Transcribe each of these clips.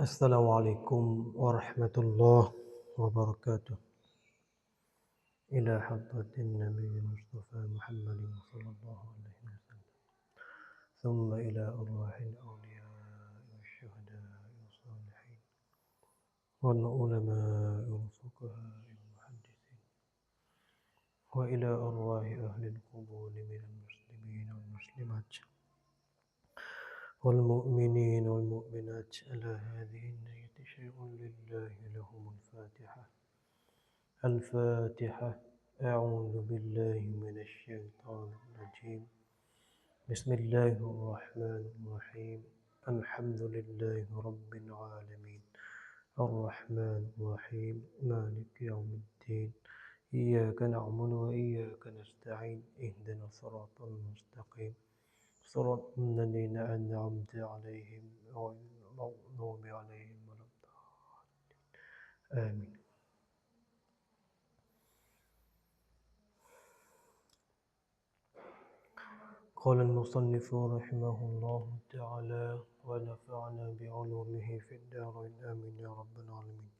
السلام عليكم ورحمة الله وبركاته إلى حضرة النبي المصطفى محمد صلى الله عليه وسلم ثم إلى أرواح الأولياء والشهداء والصالحين والعلماء والفقهاء والمحدثين وإلى أرواح أهل القبور من المسلمين والمسلمات والمؤمنين والمؤمنات على هذه النية شيء لله لهم الفاتحة أعوذ بالله من الشيطان الرجيم بسم الله الرحمن الرحيم الحمد لله رب العالمين الرحمن الرحيم مالك يوم الدين إياك نعبد وإياك نستعين اهدنا الصراط المستقيم صراط الذين أنعمت عليهم غير المغضوب عليهم ولا الضالين آمين قال المصنف رحمه الله تعالى ونفعنا بعلومه في الدارين آمين يا رب العالمين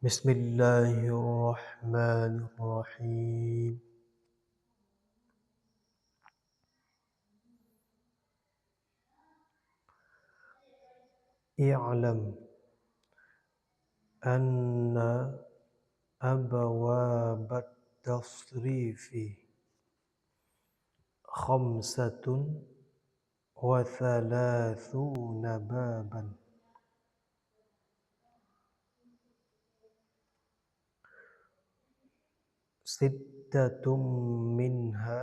بسم الله الرحمن الرحيم اعلم أن أبواب التصريف خمسة وثلاثون بابا ستة منها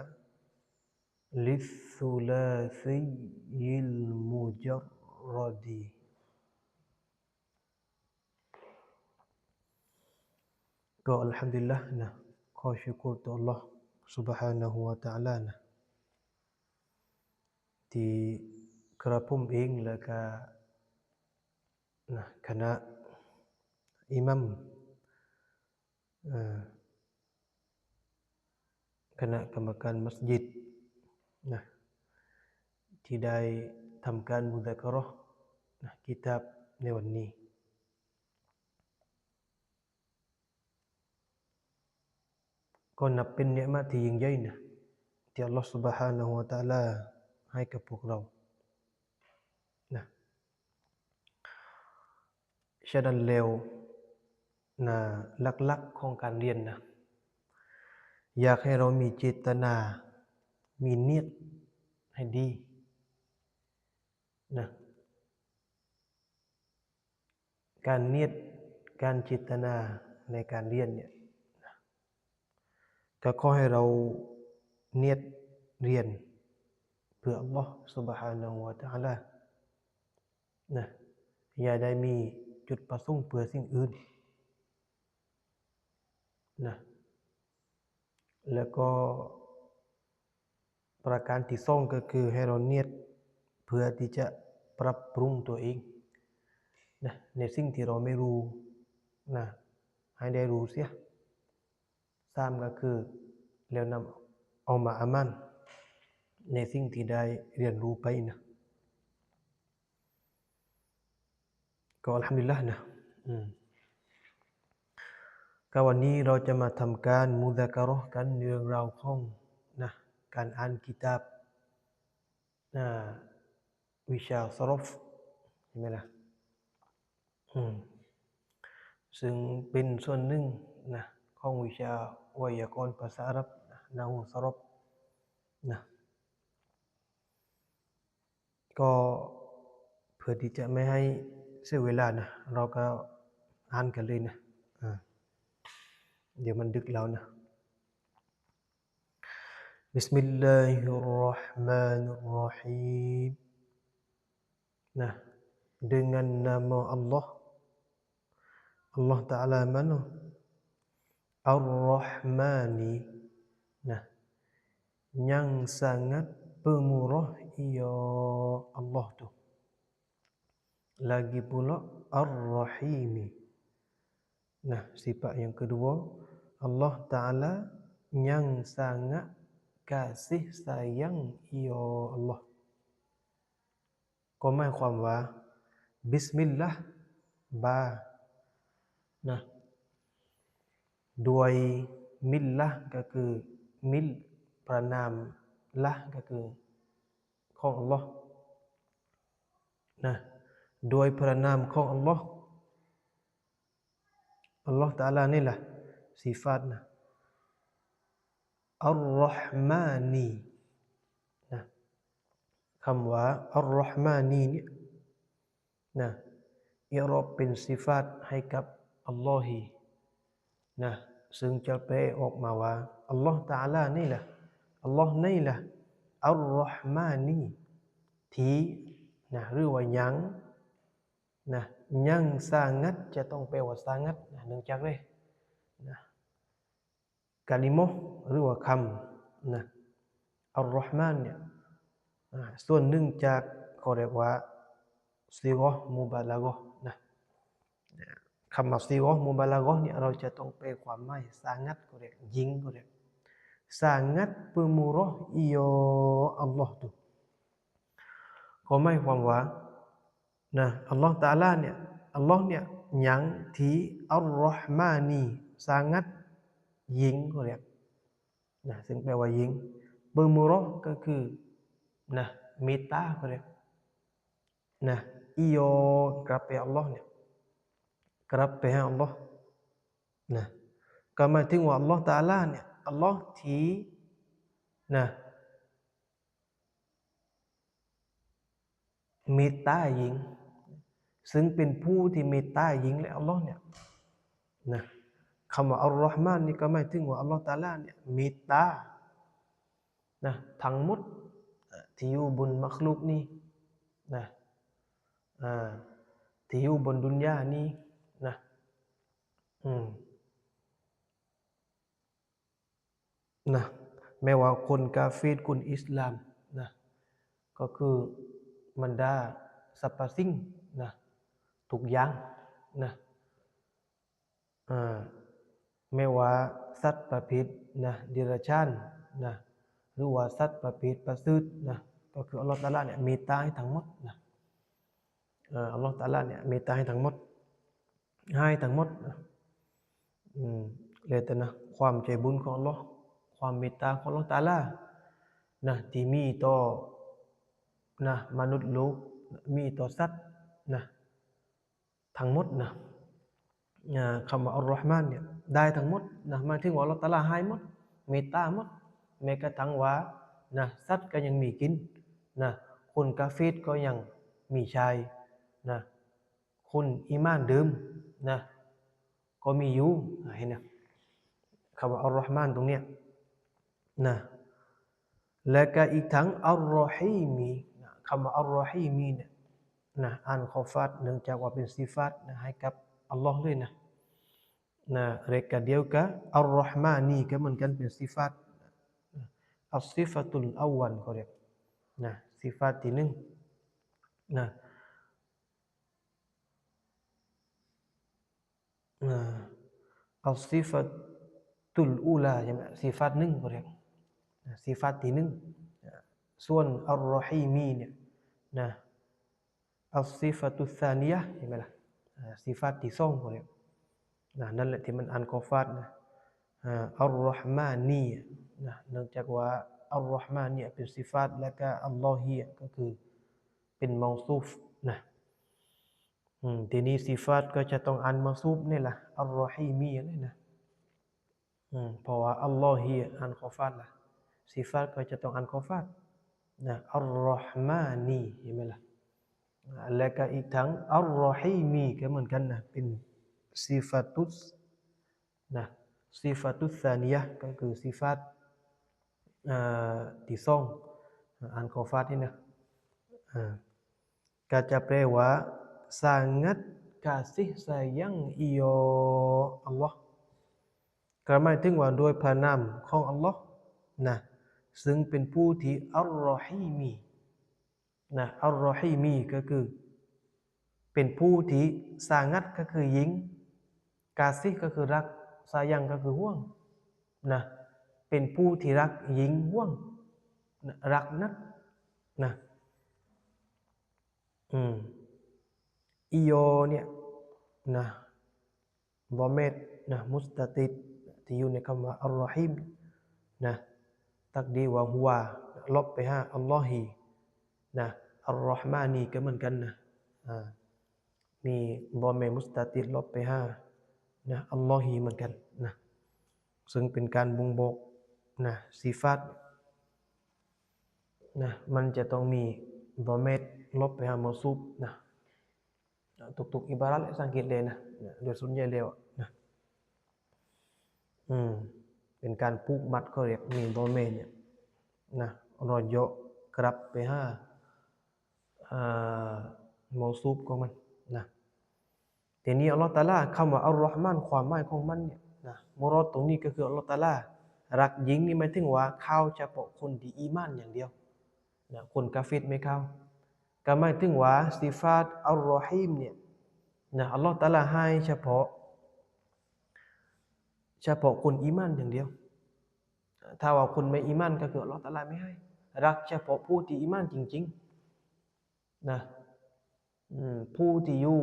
للثلاثي المجردก็อัลฮัมดุลิลละห์นะขอชุกรต่อ Allah Subhanahu wa Ta'ala นะที่กระผมเองและก็นะคณะอิหมัมคณะกรรมการมัสยิดนะที่ได้ทำการมุซาการะห์นะกิตาบในวันนี้ก็นับเป็นเนืมัตที่ยิ่งใหญ่นะที่อัลลอฮฺ سبحانه และ تعالى ให้กับพวกเรานะฉะนั้นแล้วนะหลักๆของการเรียนนะอยากให้เรามีเจตนามีเนียตให้ดีนะการเนียตการเจตนาในการเรียนเนี่ยก็ขอให้เราเนียตเรียนเพื่ออัลลอฮฺ سبحانه และ تعالى นะอย่าได้มีจุดประสงค์เพื่อสิ่งอื่นนะแล้วก็ประการที่สองก็คือให้เราเนียตเพื่อที่จะปรับปรุงตัวเองนะในสิ่งที่เราไม่รู้นะให้ได้รู้เสียสามก็คือแล้วนำเอามาอามันในสิ่งที่ได้เรียนรู้ไปนะก็อัลฮัมดุลิลละห์นะก็วันนี้เราจะมาทำการมุซาการะห์กันเรื่องราวของนะการอ่านกิตาบวิชาซอรฟใช่ไหมล่ะซึ่งเป็นส่วนหนึ่งนะของวิชาไวยากรณ์ภาษาอาหรับนะฮูซอรฟนะก็เพื่อที่จะไม่ให้เสียเวลานะเราก็อ่านกันเลยนะเดี๋ยวมันดึกแล้วนะบิสมิลลาฮิรเราะห์มานิรเราะฮีมนะdengan nama Allah Allah Ta'ala mana Ar-Rahmani nah yang sangat pemurah ya Allah tu lagi pula Ar-Rahimi nah sifat yang kedua Allah Ta'ala yang sangat kasih sayang ya Allah ก็หมายความว่าบิสมิลลาห์บานะด้วยมิลละก็คือมิลประนามละก็คือของอัลลอฮ์นะโดยพระนามของอัลลอฮ์อัลลอฮ์ตะอาลานี่แหละสิฟาตนะอัลรอฮ์มานีนะคำว่าอัลรอฮ์มานีเนี่ยนะอิรอบเป็นสิฟาตให้กับอัลลอฮีนะซึ่งจะแปลออกมาว่าอัลลอฮ์ตะอาลานี่แหละอัลลอฮ์นี่แหละอัลรอฮ์มานีที่นะหรือว่ายังนะยังsangatจะต้องแปลว่า sangat นะเนื่องจากเลยนะกะลิมะห์หรือว่าคำนะอัลรอฮ์มานเนี่ยส่วนหนึ่งจากเขาเรียกว่าซีกะห์มุบาละกะห์นะคำว่าซีกะห์มุบาละกะห์เนี่ยเราจะต้องแปลความหมาย sangat เขาเรียกยิ่งเขาเรียก sangat pemurah ya Allah tu ก็หมายความว่านะอัลลอฮ์ตะอาลาเนี่ยอัลลอฮ์เนี่ยยังที่อัลรอฮ์มานี sangat ยิ่งเขาเรียกนะซึ่งแปลว่ายิ่งเบอร์มูรอก็คือนะเมตตาเขาเรียกนะอิโยกลับไปอัลลอฮ์เนี่ยกลับไปให้อัลลอฮ์นะก็หมายถึงว่าอัลลอฮ์ตะอาลาเนี่ยอัลลอฮ์ที่นะเมตตายิ่งซึ่งเป็นผู้ที่เมตตายิ่งและอัลลอฮ์เนี่ยนะคำว่าอัลรอฮ์มานนี่ก็หมายถึงว่าอัลลอฮ์ตะอาลาเนี่ยเมตตานะทั้งหมดที่อยู่บนมักลุกนี้นะที่อยู่บนดุนยานี้นะนะแม้ว่าคนกาเฟรคนอิสลามนะก็คือบรรดาสรรพสิ่งนะทุกอย่างนะไม่ว่าสัตว์ประเภทนะเดรัจฉานนะหรือว่าสัตว์ประเภทประเสริฐนะก็คืออัลเลาะห์ตะอาลาเนี่ยเมตตาให้ทั้งหมดนะอัลเลาะห์ตะอาลาเนี่ยเมตตาให้ทั้งหมดให้ทั้งหมดนะเลยแต่นะความใจบุญของอัลเลาะห์ความเมตตาของอัลเลาะห์ตะอาลานะที่มีต่อนะมนุษย์โลกมีต่อสัตว์นะทั้งหมดนะคำว่าอัลรอฮ์มานเนี่ยได้ทั้งหมดนะหมายถึงว่าอัลเลาะห์ตะอาลาให้หมดเมตตาหมดแม้กระทั่งว่านะสัตว์ก็ยังมีกินนะคนกาเฟรก็ยังมีใช้นะคนอีหม่านเดิมนะก็มีอยู่เห็นไหมคำว่าอัลรอฮ์มานตรงเนี้ยนะและก็อีกทั้งอัลรอฮีมีคำว่าอัลรอฮีมีเนี่ยนะอ่านคอฟาตเนื่องจากว่าเป็นซิฟาตนะให้กับอัลลอฮ์เลยนะmereka dia ke Ar-Rahmani ke เหมือนกันเป็นซิฟาตอัสซิฟาตุลอวัลเขาเรียกนะซิฟาตที่หนึ่งนะอัสซิฟาตุลอูลาใช่ไหมซิฟาตหนึ่งเขาเรียกซิฟาตที่หนึ่งส่วนอัลรอฮีมีเนี่ยนะอัสซิฟาตุซานียะใช่ไหมล่ะซิฟาตที่สองเขาเรียกนั่นแหละที่มันอ่านกอฟาตนะอัลรอฮ์มานีนะเนื่องจากว่าอัลรอฮ์มานีเป็นซิฟาตและก็อัลลอฮีก็คือเป็นเมาซูฟนะทีนี้ซิฟาตก็จะต้องอ่านเมาซูฟนี่แหละอัลรอฮีมีนี่นะเพราะว่าอัลลอฮีอ่านกอฟาตล่ะซิฟาตก็จะต้องอ่านกอฟาตนะอัลรอฮ์มานีเห็นไหมล่ะและก็อีกทั้งอัลรอฮีมีก็เหมือนกันนะเป็นซิฟาตุสนะซิฟาตุสซานียะก็คือซิฟาตที่สองอ่านกอฟาตนี่นะก็จะแปลว่า sangat kasih sayang iyo Allah ก็หมายถึงว่าโดยพระนามของอัลลอฮ์นะซึ่งเป็นผู้ที่อัลรอฮีมีนะอัลรอฮีมีก็คือเป็นผู้ที่sangatก็คือยิ่งกาซิก็คือรักซายังก็คือห่วงนะเป็นผู้ที่รักยิ่งห่วงรักนักนะ อีโยเนี่ยนะดอเมตนะมุสตะติดที่อยู่ในคำว่าอัลรอฮีมนะตักดีว่าฮุวาลบไปฮะอัลลอฮีนะอัลรอฮ์มานีก็เหมือนกันนะมีดอเมตมุสตะติดลบไปฮะนะอัลลอฮีเหมือนกันนะซึ่งเป็นการบ่งบอกนะสิฟัตนะมันจะต้องมีดอเมตลบไปฮะมอซูบนะทุกๆอิบารัตสังเกตเลยนะโดยส่วนใหญ่แล้วนะเป็นการผูกมัดเขาเรียกมีดอเมตเนี่ยนะรอยย่อกลับไปหามอซูบของมันนะทีนี้อัลเลาะห์ตะอาลาคำว่าอัลลอฮ์มานความหมายของมันเนี่ยนะมุรอดตรงนี้ก็คืออัลเลาะห์ตะอาลารักหญิงนี่หมายถึงว่าเข้าเฉพาะคนที่อีหม่านอย่างเดียวนะคนกาเฟรไม่เข้าก็หมายถึงว่าสิฟาตอัลรอฮีมเนี่ยนะอัลเลาะห์ตะอาลาให้เฉพาะคนอีหม่านอย่างเดียวถ้าว่าคนไม่อีหม่านก็คืออัลเลาะห์ตะอาลาไม่ให้รักเฉพาะผู้ที่อีหม่านจริงๆนะผู้ที่อยู่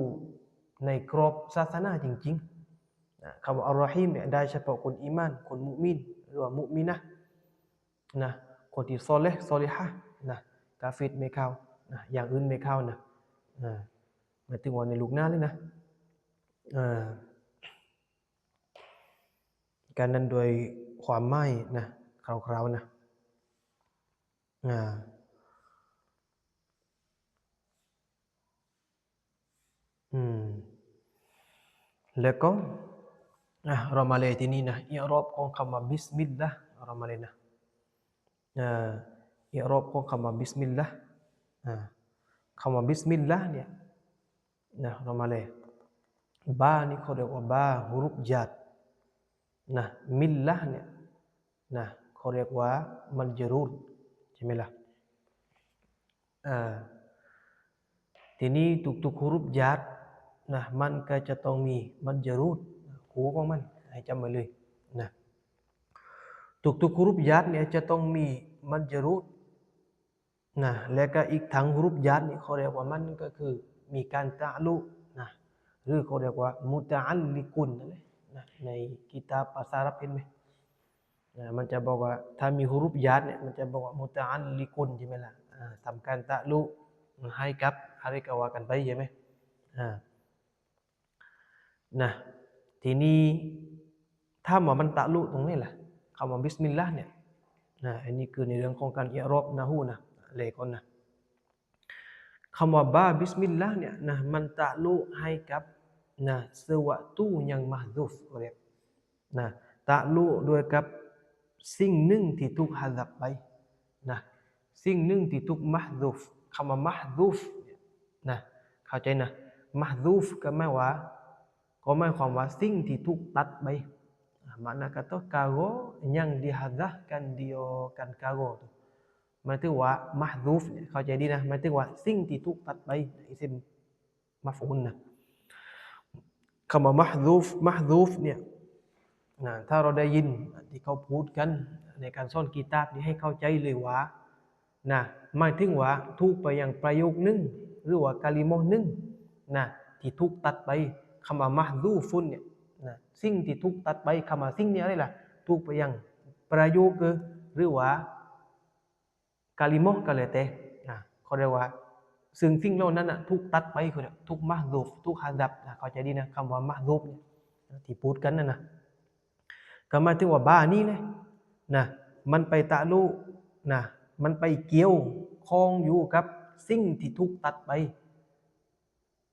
ในกรอบศาสนาจริงๆคำว่าอัลรอฮีมเนี่ยได้เฉพาะคนอีหม่านคนมุมินหรือว่ามุมินะห์นะคนที่ซอลิห์ซอลิฮะห์นะกาเฟรไม่เข้านะอย่างอื่นไม่เข้านะหมายถึงว่าในลูกหน้าเลยนะการนั้นโดยความหมายนะคร่าวๆนะแล้วก็เรามาเลยที่นี่นะอิรอบของคำว่าบิสมิลลาห์เรามาเลยนะอิรอบของคำว่าบิสมิลลาห์คำว่าบิสมิลลาห์เนี่ยนะเรามาเลยบานี่เขาเรียกว่าบาฮุรุฟญัดนะมิลลาห์เนี่ยนะเขาเรียกว่ามัจรูรใช่ไหมล่ะทีนี้ทุกๆฮุรุฟญัดนะมันก็จะต้องมีมัจรูรคู่ของมันให้จำไว้เลยนะทุกๆฮุรุฟญัดเนี่ยจะต้องมีมัจรูรนะและก็อีกทั้งฮุรุฟญัดนี่เขาเรียกว่ามันก็คือมีการตะลุนะหรือเขาเรียกว่ามุตะอัลลิกุนนะในกิตาบภาษาอาหรับเห็นไหมมันจะบอกว่าถ้ามีฮุรุฟญัดเนี่ยมันจะบอกว่ามุตะอัลลิกุนใช่ไหมล่ะทำการตะลุให้กับอะไรก็ว่ากันไปใช่ไหมนะทีนี้ถ้าว่ามันตะลุตรงนี้แหละคำว่าบิสมิลลาห์เนี่ยอันนี้คือในเรื่องของการอิรอบนะฮูนะเลยก่อนนะคำว่าบาบิสมิลลาห์เนี่ยนะมันตะลุให้กับนะsesuatu yang mahdzufเรียกนะตะลุด้วยกับสิ่งหนึ่งที่ถูกหะซัฟไปนะสิ่งหนึ่งที่ถูกมะฮซุฟคำว่ามะฮซุฟนะเข้าใจนะมะฮซุฟก็หมายความว่าสิ่งที่ถูกตัดไป Makna kata karo yang dihadzafkan dia kan karo tu. หมายถึงว่ามัฮซูฟเนี่ยเข้าใจดีนะหมายถึงว่าสิ่งที่ถูกตัดไปอิสมมัฟอูลนะคำว่ามัฮซูฟเนี่ยถ้าเราได้ยินที่เขาพูดกันในการสอนกีตาบนี่ให้เข้าใจเลยว่าหมายถึงว่าถูกไปอย่างประโยคนึงหรือว่ากะลิมะห์นึงที่ถูกตัดไปคำว่ามัฮซูฟุนเนี่ยสิ่งที่ถูกตัดไปคำว่าสิ่งนี้อะไรล่ะถูกไปอย่างประโยคหรือว่ากะลิมะห์ก็แล้วแต่เขาเรียกว่าซึ่งสิ่งเหล่านั้นถูกตัดไปคือถูกมะฮซูฟถูกหะซัฟเข้าใจดีนะคำว่ามะฮซูฟเนี่ยที่พูดกันนะก็หมายถึงว่าบานี่เลยมันไปตะลุมันไปเกี่ยวข้องอยู่กับสิ่งที่ถูกตัดไป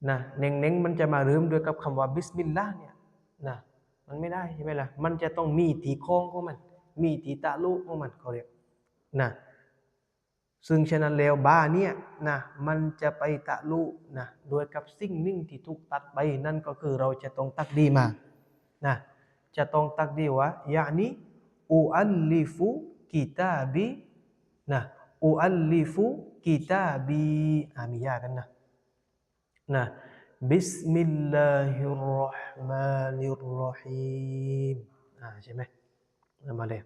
เน่งมันจะมาเริ่มด้วยกับคำว่าบิสมิลลาห์เนี่ยมันไม่ได้ใช่ไหมล่ะมันจะต้องมีที่ข้องของมันมีที่ตะลุของมันเขาเรียกซึ่งฉะนั้นแล้วบาเนี่ยมันจะไปตะลุด้วยกับสิ่งหนึ่งที่ถูกตัดไปนั่นก็คือเราจะต้องตักดีมาจะต้องตักดีว่ายะนีอูอัลลิฟุกิตาบีอูอัลลิฟุกิตาบีมียากันนะบิสมิลลาฮิรเราะห์มานิรเราะฮีมใช่ไหมมาเลย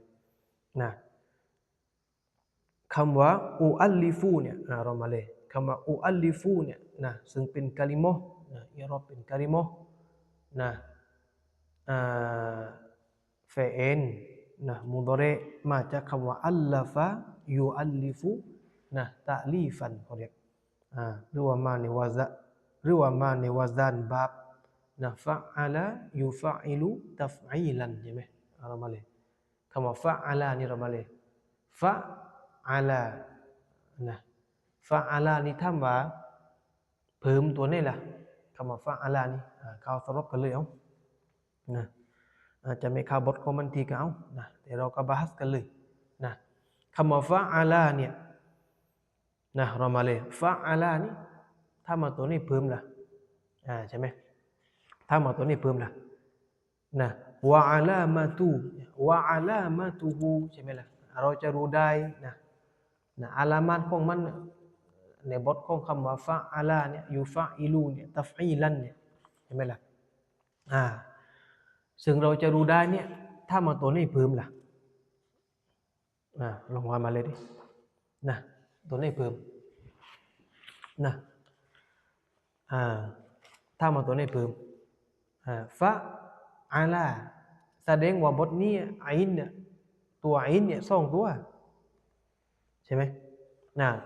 คำว่าอูอัลลิฟูเนี่ยเรามาเลย คำว่าอุอัลลิฟูเนี่ยนะซึ่งเป็นกะลิมะห์นะอิรอบเป็นกะลิมะห์นะอ่าเฟเอ็นนะมุดอริมาจากคำว่าอัลลฟะยูอัลลิฟูนะตะลีฟันเขาเรียกหรือว่ามาในวาซะหรือว่ามาในวาซานบาบนะฟะอะลายูฟะอิลุตัฟอีลันใช่ไหมเรามาเลยคำว่าฟะอะลานี่เรามาเลยฟะอะลานะฟะอะลานี่ทำว่าเพิ่มตัวนี่ล่ะคำว่าฟะอะลานี่เขาสรุปกันเลยเอานะจะไม่เข้าบทของมันทีก็เอานะแต่เราก็บาฮัสกันเลยนะคำว่าฟะอะลาเนี่ยนะเรามาเลยฟะอะลานี่ถ้ามาตัวนี้เพิ่มล่ะใช่ไหมถ้ามาตัวนี้เพิ่มล่ะนะวะอะลามาตูวะอะลามาตูฮูใช่ไหมล่ะเราจะรู้ได้นะอาลามัตของมันในบทของคำว่าฟะอะลาเนี่ยยูฟะอิลูเนี่ยตัฟอีลันเนี่ยใช่ไหมล่ะซึ่งเราจะรู้ได้เนี่ยถ้ามาตัวนี้เพิ่มล่ะลองว่ามาเลยดินะตัวนี้เพิ่มนะถ้ามาตัวนี้เพิ่มฟะอาลาแสดงว่าบทนี้ไอน์เนี่ยตัวไอน์เนี่ยสองตัวใช่ไหม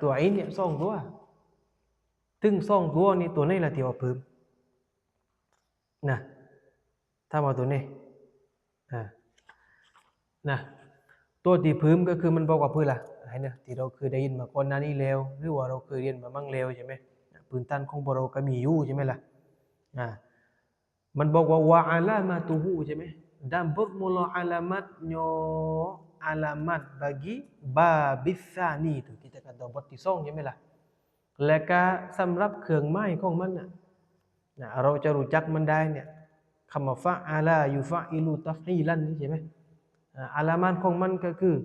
ตัวไอน์เนี่ยสองตัวถึงสองตัวนี่ตัวนี้ละที่ว่าเพิ่มนะถ้ามาตัวนี้นะตัวที่เพิ่มก็คือมันบอกว่าเพื่อละไอ้เนี่ยที่เราเคยได้ยินมาก่อนหน้านี้แล้วหรือว่าเราเคยเรียนมามั่งแล้วใช่ไหมพื้นฐานของเราก็มีอยู่ใช่ไหมล่ะมันบอกว่าวะอาลามาตุฮูใช่ไหมdan bermula alamatnya alamat bagi babitsani itu kita kata botที่2ใช่ไหมล่ะและก็สำหรับเครื่องหมายของมันเราจะรู้จักมันได้เนี่ยคำว่าฟะอาลายูฟะอิลูตัฟอีลันนี่ใช่ไหมอาลามัตของมันก็คือ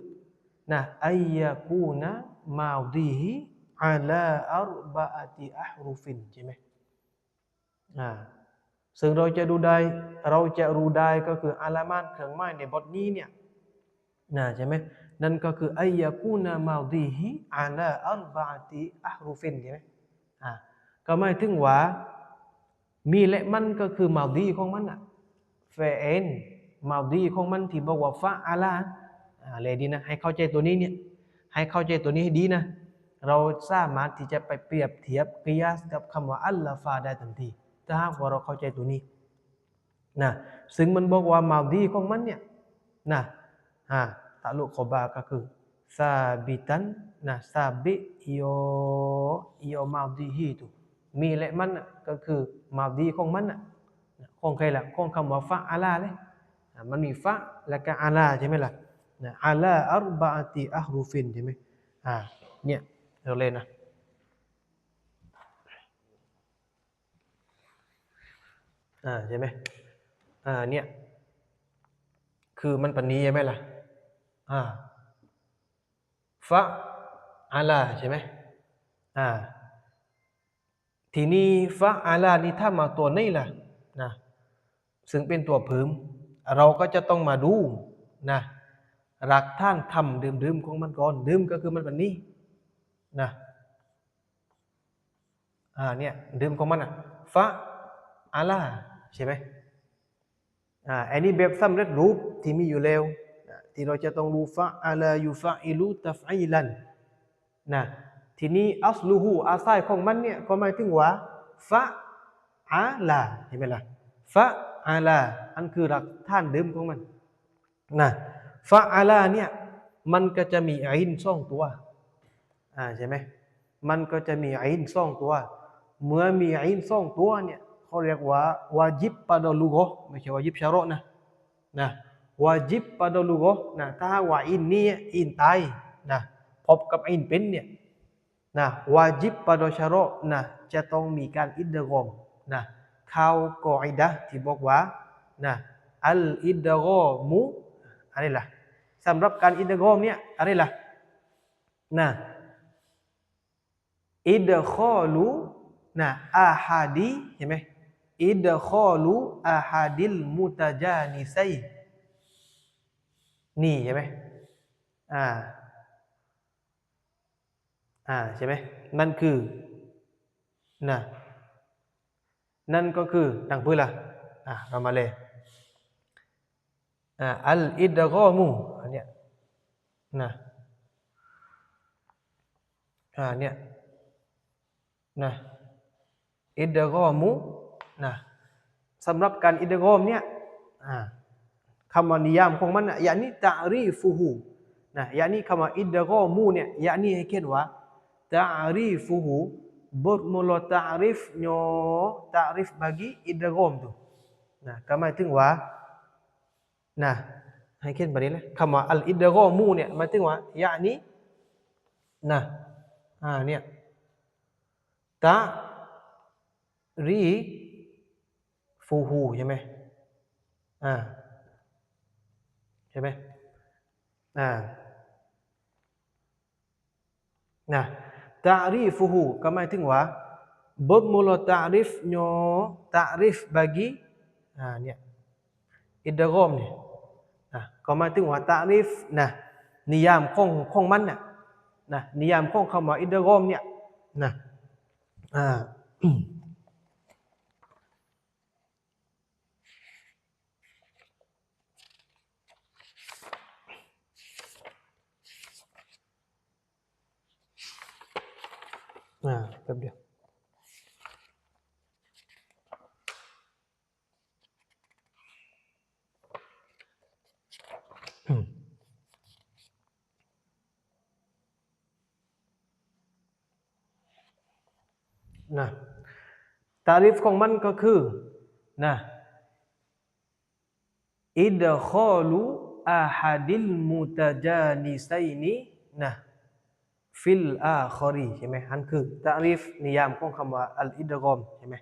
อัยยะกูนะมาดีฮิอาลาอัรบะอะติอะฮรุฟินใช่ไหมซึ่งเราจะรู้ได้ก็คืออาลามัตเครื่องหมายในบทนี้เนี่ยใช่ไหมนั่นก็คืออัยยะกูนะมาดีฮิอาลาอัรบะอะติอะฮรุฟินใช่ไหมก็หมายถึงว่ามีและมันก็คือมาดีของมันเฟเอนมาดีของมันที่บอกว่าฟะอาลาเลยดีนะให้เข้าใจตัวนี้เนี่ยให้เข้าใจตัวนี้ให้ดีนะเราสามารถที่จะไปเปรียบเทียบกิยาสกับคำว่าอัลลาฟาได้ทันทีถ้าหากว่าเราเข้าใจตัวนี้ซึ่งมันบอกว่ามาดีของมันเนี่ยตะลุกขบาก็คือซาบิตันซาบิโยมาดีฮีตุมีและมันก็คือมาดีของมันของใครล่ะของคำว่าฟะอาลาเลยมันมีฟะและก็อาลาใช่ไหมล่ะอาลาอัรบะอะติอะฮรุฟินใช่ไหมเนี่ยเราเล่นนะใช่ไหมเนี่ยคือมันปันนี้ใช่ไหมล่ะฟะอาลาใช่ไหมทีนี้ฟะอาลานี่ถ้ามาตัวนี้ล่ะซึ่งเป็นตัวเพิ่มเราก็จะต้องมาดูหลักฐานคำดื่มของมันก่อนดื่มก็คือมันแบบนี้เนี่ยดื่มของมันฟะอาลาใช่ไหมอันนี้แบบสำเร็จรูปที่มีอยู่แล้วที่เราจะต้องรู้ฟะอาลายูฟะอิลูตัฟอีลันทีนี้อัสลูฮูอาศัยของมันเนี่ยก็หมายถึงว่าฟะอาลาเห็นไหมล่ะฟะอาลาอันคือหลักฐานเดิมของมันฟะอาลาเนี่ยมันก็จะมีอินสองตัวใช่ไหมมันก็จะมีอินสองตัวเมื่อมีอินสองตัวเนี่ยเขาเรียกว่าวาญิบปาดอลูโกไม่ใช่วาญิบชาระนะวาญิบปาดอลูโกถ้าว่าอินนี้อินตายพบกับอินเป็นเนี่ยวาญิบปาดอชาระจะต้องมีการอิดกอมเข้ากออิดะที่บอกว่าอัลอิดกอมุอะไรล่ะสำหรับการอิดกอมเนี่ยอะไรล่ะอิดคอลูอาฮาดีเห็นไหมอิดคอลูอาฮาดิลมุตจานิไซนี่ใช่ไหมใช่ไหมมันคือ นะนั่นก็คือดังพื้นละเรามาเลยอัลอิดกอมูอันเนี้ยนะเนี่ยนะอิดกอมูนะสำหรับการอิดกอมเนี่ยคำว่านิยามของมันยะนี่ตะรีฟุฮูนะยะนี่คำว่าอิดกอมูเนี่ยยะนี่ให้เขียนว่าตะรีฟุฮูบทมุลตะริฟโยตะริฟbagi อิดกอมtu nah ก็หมายถึงว่านะให้เขียนแบบนี้เลยคำว่าอัลอิดกอมูเนี่ยหมายถึงว่ายะนี่นะเนี่ยตะรีฟูฮูใช่ไหมใช่ไหมนะตะรีฟูฮูก็หมายถึงว่าบทมุลตะริฟโยตะริฟ bagi เนี่ยอิดกอมเนี่ยก็หมายถึงว่าตะริฟนะนิยามของมันน่ะนะนิยามของคำว่าอิดกอมเนี่ยนะแป๊บเดียวนะตาริฟของมันก็คือนะอิดคอลูอาฮัดิลมุตะจานิไซนีนะฟิลอาคอรีใช่ไหมอันคือตาริฟนิยามของคำว่าอัลอิดกอมใช่ไหม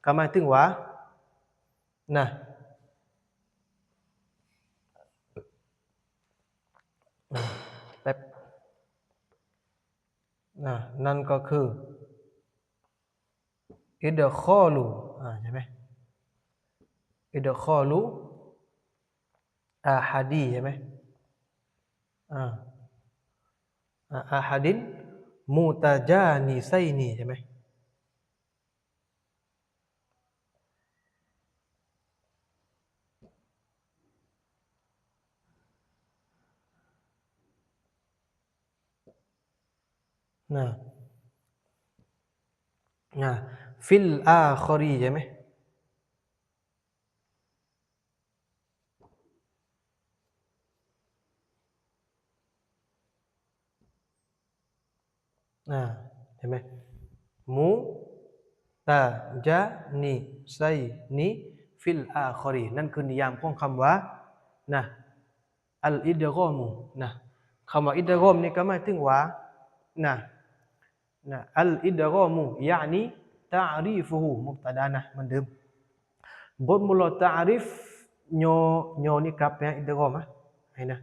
ก็หมายถึงว่านะแป๊บนั่นก็คืออิดคอลูใช่ไหมอิดคอลูอาฮัดีใช่ไหมอาฮัดินมูตาจานิไซนีใช่ไหมฟิลอาคอรีใช่ไหมใช่ไหมมูตาจานิไซนีฟิลอาคอรีนั่นคือนิยามของคำว่านะอัลอิดกอมูนะคำว่าอิดกอมนี่ก็หมายถึงว่านะอัลอิดกอมูยะนีตะรีฟุฮูมุบตะดานะเหมือนเดิมบทมุลตะริฟโยนี่กลับไปอิดกอมให้นะ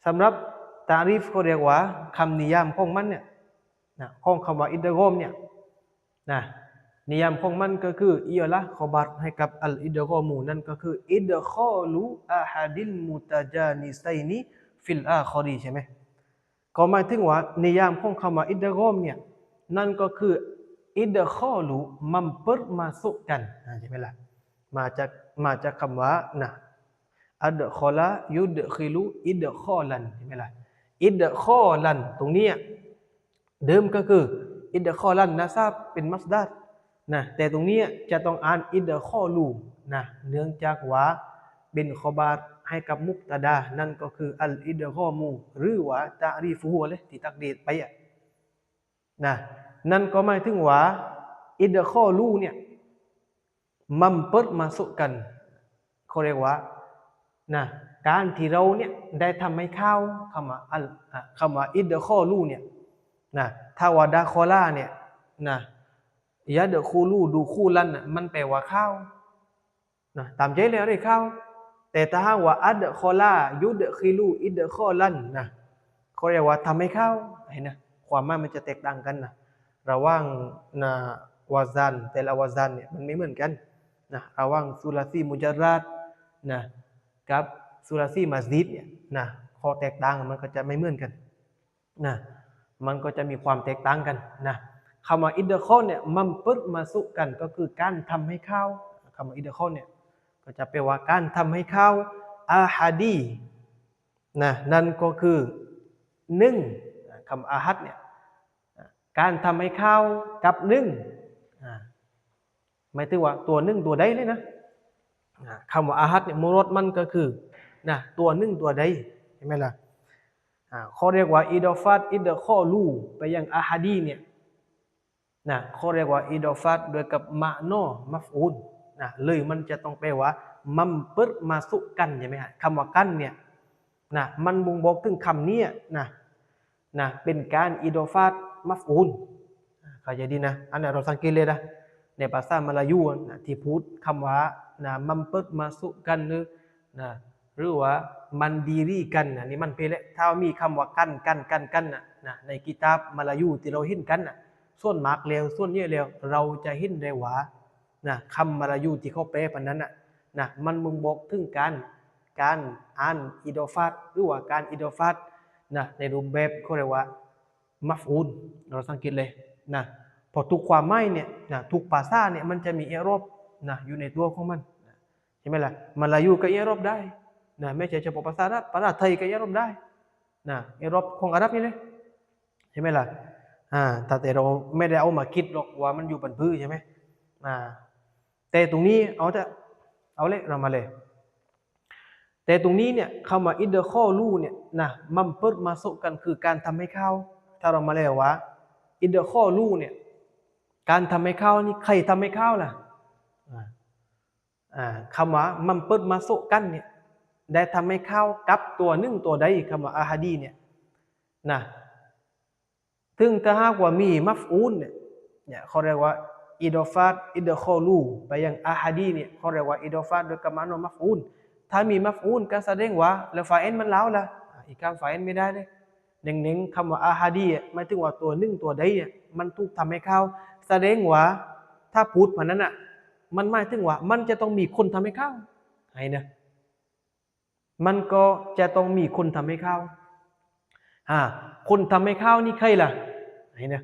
สำหรับตาริฟเขาเรียกว่าคำนิยามของมันเนี่ยของคำว่าอิดกอมเนี่ยนิยามของมันก็คืออิยละขอบัตให้กับอัลอิดกอมูนั่นก็คืออิดคอลูอาฮัดิลมุตะจานิไซนีฟิลอาคอรีใช่ไหมก็หมายถึงว่านิยามของคำว่าอิดกอมเนี่ยนั่นก็คืออิดคอลูmempermasukkanใช่ไหมล่ะมาจากคำว่าอัดคอละยุดคิลุอิดคอลันใช่ไหมล่ะอิดคอลันตรงนี้เดิมก็คืออิดคอลันนะทราบเป็นมัสดัรแต่ตรงนี้จะต้องอ่านอิดคอลูเนื่องจากว่าเป็นขบาร์ให้กับมุกตะดานั่นก็คืออัลอิดกอมูหรือว่าตะรีฟุฮูเลยที่ตักดีดไปนั่นก็หมายถึงว่าอิดคอลูเนี่ยมันเปิดมาสุกันเขาเรียกว่าการที่เราเนี่ยได้ทำให้เข้าคำว่าอิดคอลูเนี่ยถ้าว่าดาคอล่าเนี่ยยะเดคูลูดูคูลันมันแปลว่าเข้าตามใจเลยอะไรเข้าแต่ถ้าว่าอัดคอล่ายุดคิลูอิดคอลันเขาเรียกว่าทำให้เข้าเห็นความหมายมันจะแตกต่างกันระหว่างวาซันแต่ละวาซันเนี่ยมันไม่เหมือนกันระหว่างซุลาซีมุจารัดกับซุลาซีมัสยิดเนี่ยข้อแตกต่างมันก็จะไม่เหมือนกันมันก็จะมีความแตกต่างกัน คำว่าอิดคอลเนี่ยมันเปิดมาสุกันก็คือการทำให้เข้าคำว่าอิดคอลเนี่ยก็จะแปลว่าการทำให้เข้าอาฮัดีนะนั่นก็คือหนึ่งคำอาฮัดเนี่ยการทำให้เข้ากับหนึ่งหมายถึงว่าตัวหนึ่งตัวใดเลยนะคำว่าอาฮัดเนี่ยมุรดมันก็คือนะตัวหนึ่งตัวใดใช่ไหมล่ะเขาเรียกว่าอิดอฟัตอิดคอลูไปยังอาฮัดีเนี่ยนะเขาเรียกว่าอิดอฟัตโดยกับมะโนมัฟอูลนะเลยมันจะต้องแปลว่ามัมเปิดมาสุกันใช่ไหมฮะคำว่ากันเนี่ยนะมันบ่งบอกถึงคำนี้นะเป็นการอิดอฟัตมัฟอูลเข้าใจดีนะอันนี้เราสังเกตเลยนะในภาษามลายูนะที่พูดคำว่านะมัมเปิดมาสุกันหรือว่ามันดีรีกันนี่มันเพลถ้ามีคำว่ากันนะในกิตาบมาลายูที่เราเห็นกันส่วนมากแล้วส่วนเยอะแล้วเราจะเห็นได้ว่านะคำมาลายูที่เขาแปลปานนั้นนะมันบ่งบอกถึงการอ่านอิดอฟัตหรือว่าการอิดอฟัตนะในรูปแบบเขาเรียกว่ามัฟอูลเราสังเกตเลยนะพอทุกความหมายเนี่ยนะทุกภาษาเนี่ยมันจะมีอิรอบนะอยู่ในตัวของมันใช่ไหมล่ะมาลายูก็อิรอบได้นะไม่ใช่เฉพาะภาษาอาหรับภาษาไทยก็อิรอบได้นะอิรอบของอาหรับนี่เลยใช่ไหมล่ะแต่เราไม่ได้เอามาคิดหรอกว่ามันอยู่บนพื้นใช่ไหมแต่ตรงนี้เอาเลยเรามาเลยแต่ตรงนี้เนี่ยคำว่าอิดคอลูเนี่ยนะมันเปิดมาสุกันคือการทำให้เข้าถ้าเรามาเลยว่าอิดคอลูเนี่ยการทำให้เข้านี่ใครทำให้เข้าล่ะคำว่ามันเปิดมาสุกันเนี่ยได้ทำให้เข้ากับตัวหนึ่งตัวใดคำว่าอาฮัดีเนี่ยนะถึงถ้าหากว่ามีมัฟอูลเนี่ยเขาเรียกว่าอิดฟัตอิดคอลูไปยังอาฮัดีเนี่ยเขาเรียกว่าอิดฟัตโดยกำมันมัฟอูลถ้ามีมัฟอูลก็แสดงว่าแล้วฟาอินมันแล้วล่ะอีกคำฟาอินไม่ได้เลยเน่งๆคำว่าอาฮัดีหมายถึงว่าตัวหนึ่งตัวใดเนี่ยมันถูกทำให้เข้าแสดงว่าถ้าพูดแบบนั้นมันหมายถึงว่ามันจะต้องมีคนทำให้เข้าไอ้นะมันก็จะต้องมีคนทำให้เข้าคนทำให้เข้านี่ใครล่ะไอ้นะ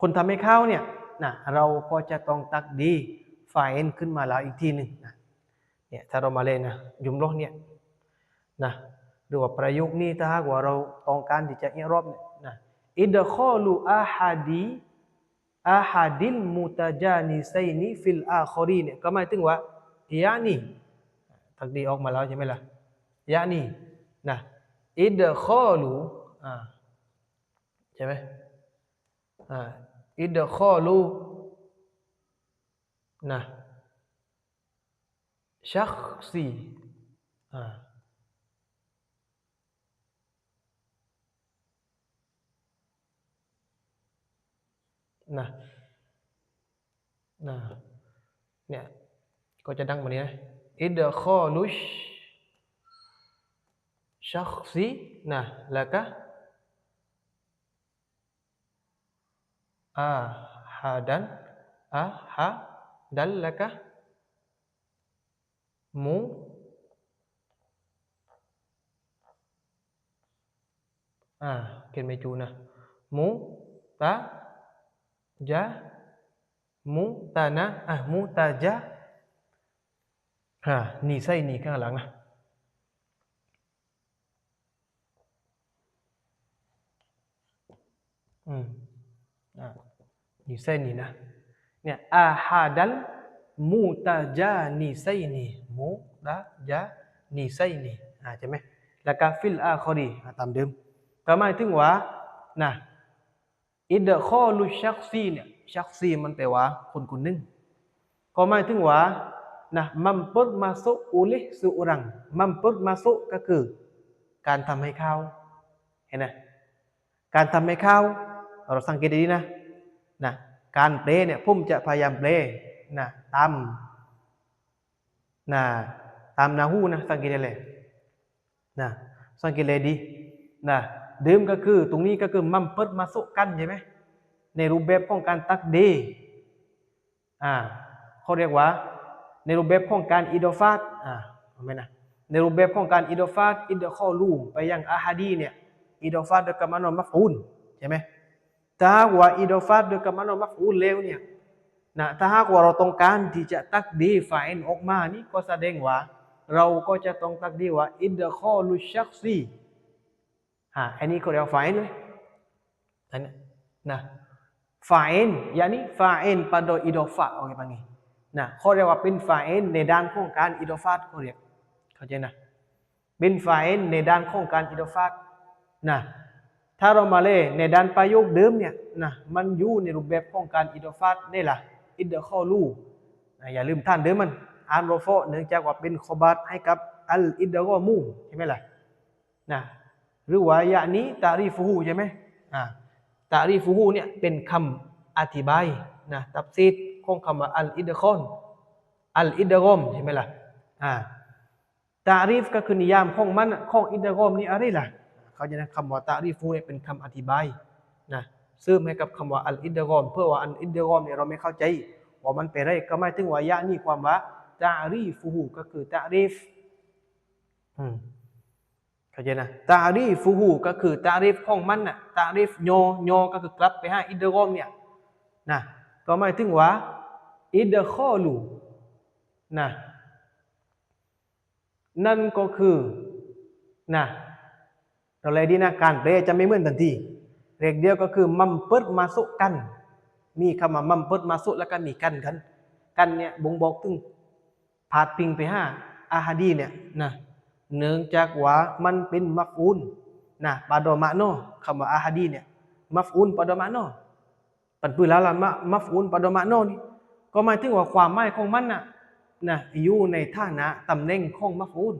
คนทำให้เข้าเนี่ยนะเราก็จะต้องตักดีฟาอินขึ้นมาแล้วอีกทีหนึ่งนะเนี่ยถ้าเรามาเล่นนะยุมโลกเนี่ยนะหรือว่าประโยคนี้ถ้าหากว่าเราต้องการที่จะอิรอบเนี่ยนะอิดคอลูอาฮัดิลมุตาจานิไซนีฟิลอาคอรีเนี่ยก็หมายถึงว่ายะนี่ตักดีออกมาแล้วใช่ไหมล่ะยะนี่นะอิดคอลูใช่ไหมอิดคอลูนะชักซีนะเนี่ยก็จะดังแบบนี้นะอิดคอลุชชักซีนะแล้วก็ahadan ahadal laka muเขียนไม่จูนะmu ta ja mu tana mu taja นี่ใส่นี่ข้างหลังนี่เส้นนี่นะเนี่ยอาฮาดัลมูตาจานีไซนีมูตาจานีไซนีใช่ไหมแล้วก็ฟิลอาคอรีตามเดิมก็หมายถึงว่านะอิดคอลุชักซีเนี่ยชักซีมันแปลว่าคนคนหนึ่งก็หมายถึงว่านะmampu masuk oleh seorang mampu masuk ก็คือการทำให้เข้าเห็นไหมการทำให้เข้าเราสังเกตดีนะการเปลเนี่ยผมจะพยายามเปลนะตามนาหูนะสังเกตเลยนะสังเกตเลยดีนะเดิมก็คือตรงนี้ก็คือมัมเปิดมาสุกันใช่ไหมในรูปแบบของการตักดีเขาเรียกว่าในรูปแบบของการอิดฟาตไม่นะในรูปแบบของการอิดฟาตอิดข้อลูไปยังอาฮัดีเนี่ยอิดฟาตโดยกำมันมัฟอูลใช่ไหม ถ้าหากว่าอิดอฟาตโดยกับมันมัฟอูลแล้วเนี่ยนะถ้าหากว่าเราต้องการที่จะตักดีฟาอิลออกมานี่ก็แสดงว่าเราก็จะต้องตักดีว่าอิดคอลุชักซีอันนี้เขาเรียกว่าฟาอิลเลยอันนี้นะฟาอิลyaniฟาอิล pada อิดอฟะโอเคปังงี้นะเขาเรียกว่าเป็นฟาอิลในด้านของการอิดอฟาตเขาเรียกเข้าใจนะเป็นฟาอิลในด้านของการอิดอฟาตนะถ้าเรามาเล่ในด้านประโยคเดิมเนี่ยนะมันอยู่ในรูปแบบของการอิดอฟาตนี่แหละอิดคอลูนะอย่าลืมท่านเดิมมันอ่านรอฟอเนื่องจากว่าเป็นคอบาตให้กับอัลอิดกอมูใช่ไหมล่ะนะหรือว่ายะนี้ตารีฟูฮูใช่ไหมตารีฟูฮูเนี่ยเป็นคำอธิบายนะตัฟซีรของคำว่าอัลอิดคอนอัลอิดกอมใช่ไหมล่ะตารีฟก็คือนิยามของมันของอิดกอมนี่อะไรล่ะเขาจะนะคำว่าตารีฟูเนี่ยเป็นคำอธิบายนะซึ่งให้กับคำว่าอัลอิดกอมเพื่อว่าอัลอิดกอมเนี่ยเราไม่เข้าใจว่ามันเป็นอะไรก็หมายถึงว่ายะนี่ความว่าตารีฟูฮูก็คือตารีฟเข้าใจนะตารีฟูฮูก็คือตารีฟของมันน่ะตารีฟโยก็คือกลับไปหาอิดกอมเนี่ยนะก็หมายถึงว่าอิดคอลูนะนั่นก็คือนะเราเลยดีนะการแปลจะไม่เหมือนทันทีเรียกเดียวก็คือมัมเปิดมาสุกันมีคำว่ามัมเปิดมาสุแล้วก็มีกันเนี่ยบ่งบอกถึงพาดพิงไปหาอาฮาดีเนี่ยนะเนื่องจากว่ามันเป็นมัฟอูลนะปาดอมะโนคำว่าอาฮาดีเนี่ยมัฟอูลปาดอมะโนปันปือแล้วล่ะมัฟอูลปาดอมะโนนี่ก็หมายถึงว่าความหมายของมันน่ะนะอยู่ในฐานะตำแหน่งของมัฟอูล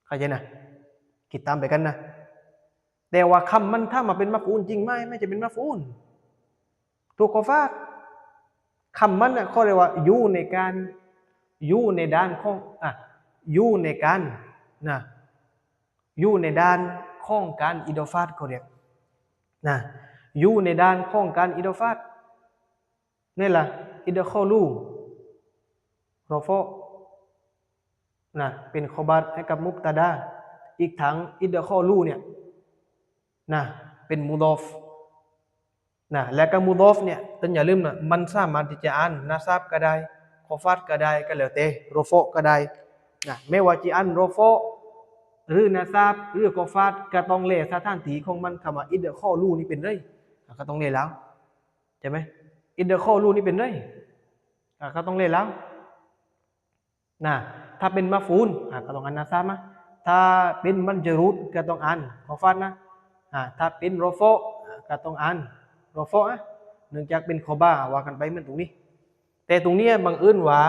เข้าใจนะคิดตามไปกันนะแต่ว่าคำมันถ้ามาเป็นมัฟอูลจริงไหมไม่จะเป็นมัฟอูลตัวกอฟาคำมันน่ะเขาเรียกว่าอยู่ในการอยู่ในด้านของอยู่ในการนะอยู่ในด้านของการอิดอฟาตเขาเรียกนะอยู่ในด้านของการอิดอฟาตนี่แหละอิดคอลูรอฟอนะเป็นคอบาตให้กับมุบตาดาอีกทั้งอิดคอลูเนี่ยนะเป็นมูดอฟนะและก็มูดอฟเนี่ยต้องอย่าลืมนะมันสามารถที่จะอ่านนาซับก็ได้คอฟาตก็ได้ก็แล้วแต่รอฟอก็ได้นะไม่ว่าจะอ่านรอฟอหรือนาซับหรือกอฟาตก็ต้องเล่สถานที่ของมันคำว่าอิดคอลูนี่เป็นไรก็ต้องเล่แล้วใช่ไหมอิดคอลูนี่เป็นไรก็ต้องเล่แล้วนะถ้าเป็นมะฟูนก็ต้องอ่านนาซับนะถ้าเป็นมันจรูดก็ต้องอ่านคอฟาตนะถ้าเป็นรอฟอก็ต้องอ่านรอฟอเนื่องจากเป็นคอบาว่ากันไปเหมือนตรงนี้แต่ตรงนี้บังเอิญว่า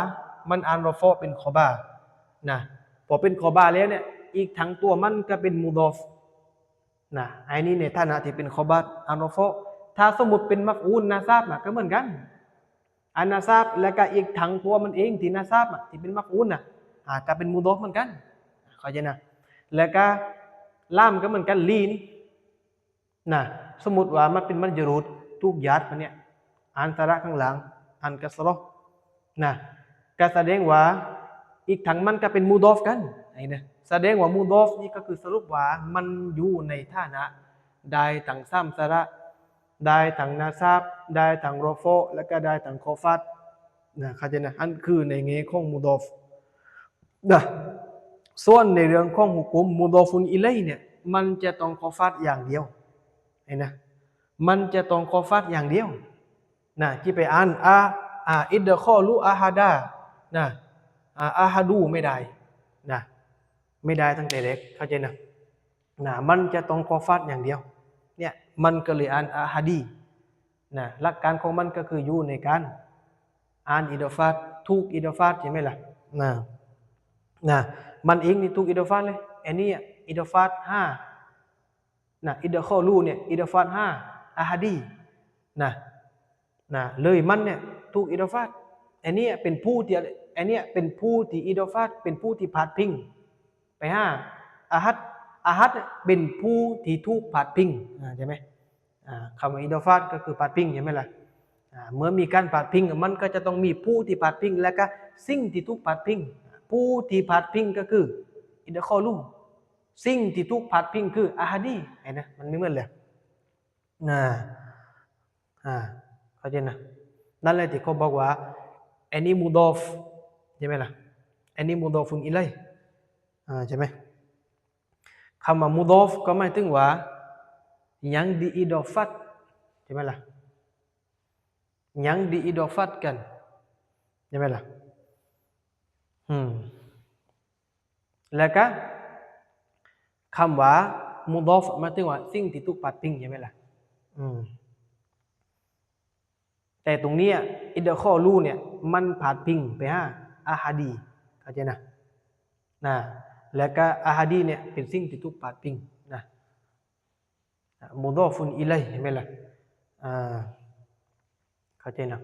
มันอ่านรอฟอเป็นคอบานะพอเป็นคอบาแล้วเนี่ยอีกทั้งตัวมันก็เป็นมูดอฟนะไอ้นี่ในฐานะที่เป็นคอบาอ่านรอฟอถ้าสมมุติเป็นมัฟอูลนาซาบก็เหมือนกันอันนาซาบแล้วก็อีกทั้งตัวมันเองที่นาซาบที่เป็นมัฟอูลก็เป็นมูดอฟเหมือนกันเข้าใจนะแล้วก็ล่ามก็เหมือนกันลีนี่นะสมมุติว่ามันเป็นมันจรูดทุกญาติมันเนี่ยอ่านสระข้างหลังอ่านกัสรอนะก็แสดงว่าอีกทั้งมันก็เป็นมูดอฟกันไอ้นะแสดงว่ามูดอฟนี่ก็คือสรุปว่ามันอยู่ในฐานะได้ทั้งซ้ำสระได้ทั้งนาซาบได้ทั้งรอฟอแล้วก็ได้ทั้งคอฟัตนะเข้าใจนะอันคือในแง่ของมูดอฟนะส่วนในเรื่องของหุกุมมูดอฟุนอิลัยเนี่ยมันจะต้องคอฟัตอย่างเดียวไอ้นะมันจะต้องคอฟัตอย่างเดียวนะที่ไปอ่านอิดคอลูอาฮาดานะอาฮาดูไม่ได้นะไม่ได้ตั้งแต่เด็กเข้าใจนะมันจะต้องคอฟัตอย่างเดียวเนี่ยมันก็เลยอ่านอาฮาดีนะหลักการของมันก็คืออยู่ในการอ่านอิดฟาตทุกอิดฟาตใช่ไหมล่ะนะมันเองนี่ทุกอิดฟาตเลยอันนี้อิดฟาต5นะอิดคอลูเนี่ยอิดฟาต5อาฮาดีนะเลยมันเนี่ยทุกอิดฟาตอันนี้เป็นผู้ที่อิดฟาตเป็นผู้ที่พาดพิงไปอาฮัดเป็นผู้ที่ถูกพาดพิงใช่ไหมคำว่าอิดฟาตก็คือพาดพิงใช่ไหมล่ะเมื่อมีการพาดพิงมันก็จะต้องมีผู้ที่พาดพิงและก็สิ่งที่ถูกพาดพิงผู้ที่พาดพิงก็คืออิดคอลูสิ่งที่ถูกพาดพิงคืออาฮาดีไอ้นะมันไม่เหมือนเลย เข้าใจนะนั่นแหละที่เขาบอกว่าอันนี้มุดอฟใช่ไหมล่ะอันนี้มุดอฟุนอิไลใช่ไหมคำว่ามุดอฟก็หมายถึงว่ายังดีอิดอฟัตใช่ไหมล่ะยังดีอิดอฟัตกันใช่ไหมล่ะแล้วก็คำว่ามุดอฟหมายถึงว่าสิ่งที่ถูกปัดพิงใช่ไหมล่ะแต่ตรงนี้อิดะข้อรูเนี่ยมันผาดพิงไปหาอาฮาดีเข้าใจนะแล้วก็อาฮาดีเนี่ยเป็นสิ่งที่ถูกผาดพิงนะมุดอฟุนอิไลเห็นไหมล่ะเข้าใจนะ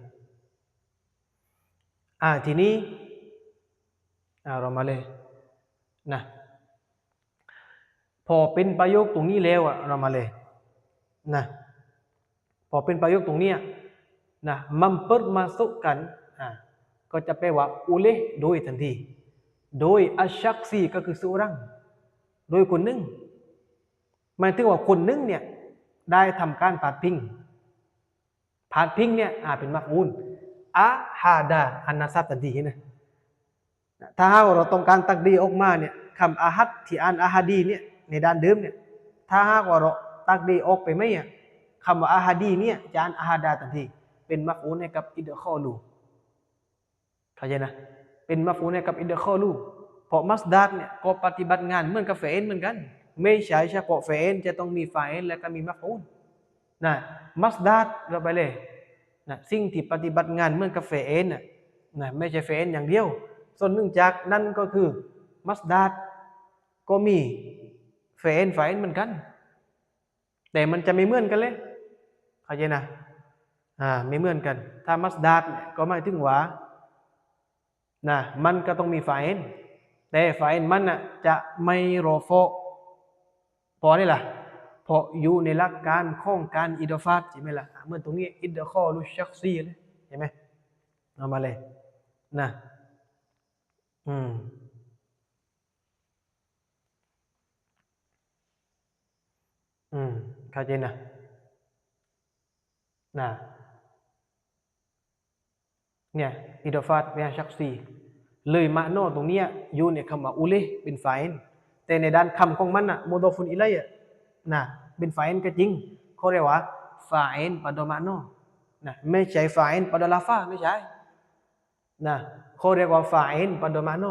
ทีนี้เรามาเลยนะพอเป็นประโยคตรงนี้แล้วเรามาเลยนะพอเป็นประโยคตรงนี้นะmempermasukkanก็จะแปลว่าolehโดยทันทีโดยอัชชักซีก็คือ seorang โดยคนหนึ่งหมายถึงว่าคนหนึ่งเนี่ยได้ทำการผาดพิงเนี่ยเป็นมัฟอูลอะฮาดาอันนาซับทันทีนะถ้าเราต้องการตักดีออกมาเนี่ยคำอาฮัดที่อ่านอาฮาดีเนี่ยในด้านเดิมเนี่ยถ้าหากว่าเราตักดีออกไปไม่คำว่าอาฮาดีเนี่ยจะอ่านอาฮาดาทันทีเป็นมัฟอูลให้กับอิดคอลูเข้าใจนะเป็นมัฟอูลให้กับอิดคอลูเพราะมัสดาร์เนี่ยก็ปฏิบัติงานเหมือนกับเฟอินเหมือนกันไม่ใช่เฉพาะเฟอินจะต้องมีฟาอิลและก็มีมัฟอูลมัสดาร์เราไปเลยสิ่งที่ปฏิบัติงานเหมือนกับเฟอินไม่ใช่เฟอินอย่างเดียวส่วนหนึ่งจากนั่นก็คือมัสดาร์ก็มีเฟอินเหมือนกันแต่มันจะไม่เหมือนกันเลยเข้าใจนะไม่เหมือนกันถ้ามัสดาร์ก็หมายถึงว่ามันก็ต้องมีฟาอิลแต่ฟาอิลมันจะไม่รอฟอพอนี่ล่ะเพราะอยู่ในหลักการของการอิดอฟาตใช่ไหมล่ะเหมือนตรงนี้อิดคอลุชักซีเลยใช่ไหมเอามาเลยนะเข้าใจนะเนี่ยอิดอฟาตเป็นชักซีเลยมะโนตรงนี้อยู่ในคำว่าอุเลเป็นฟาอิลแต่ในด้านคำของมันโมโดฟุนอิไลเป็นฟาอิลก็จริงเขาเรียกว่าฟาอิลปะโดมะโนไม่ใช่ฟาอิลปะโดลาฟาไม่ใช่เขาเรียกว่าฟาอิลปะโดมะโน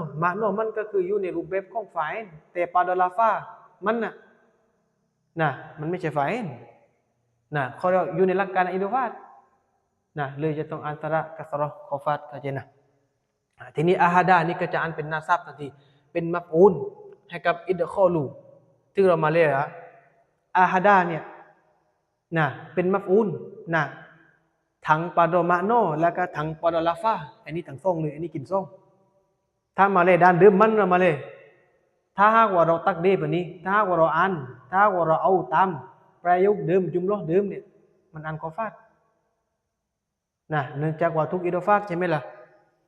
มันก็คืออยู่ในรูปแบบของฟาอิลแต่ปะโดลาฟามันมันไม่ใช่ฟาอิลเขาเรียกอยู่ในหลักการอิดอฟาตเลยจะต้องอันตระกัสรอคอฟาตเข้าใจนะทีนี้อาฮาดานี่ก็จะอันเป็นนาซับทันทีเป็นมัฟอูลให้กับอิดคอลูที่เรามาเรียกอาฮาดาเนี่ยเป็นมัฟอูลทั้งปาโดมาโนแล้วก็ทั้งปาโดลาฟาอันนี้ทั้งซ่องเลยอันนี้กินซ่องถ้ามาเลยด้านเดิมมันเรามาเลยถ้าหากว่าเราตักดีแบบนี้ถ้าหากว่าเราอ่านถ้าหากว่าเราเอาตามประโยคเดิมจุมโลเดิมเนี่ยมันอันคอฟาตเนื่องจากว่าทุกอิดฟาตใช่ไหมล่ะ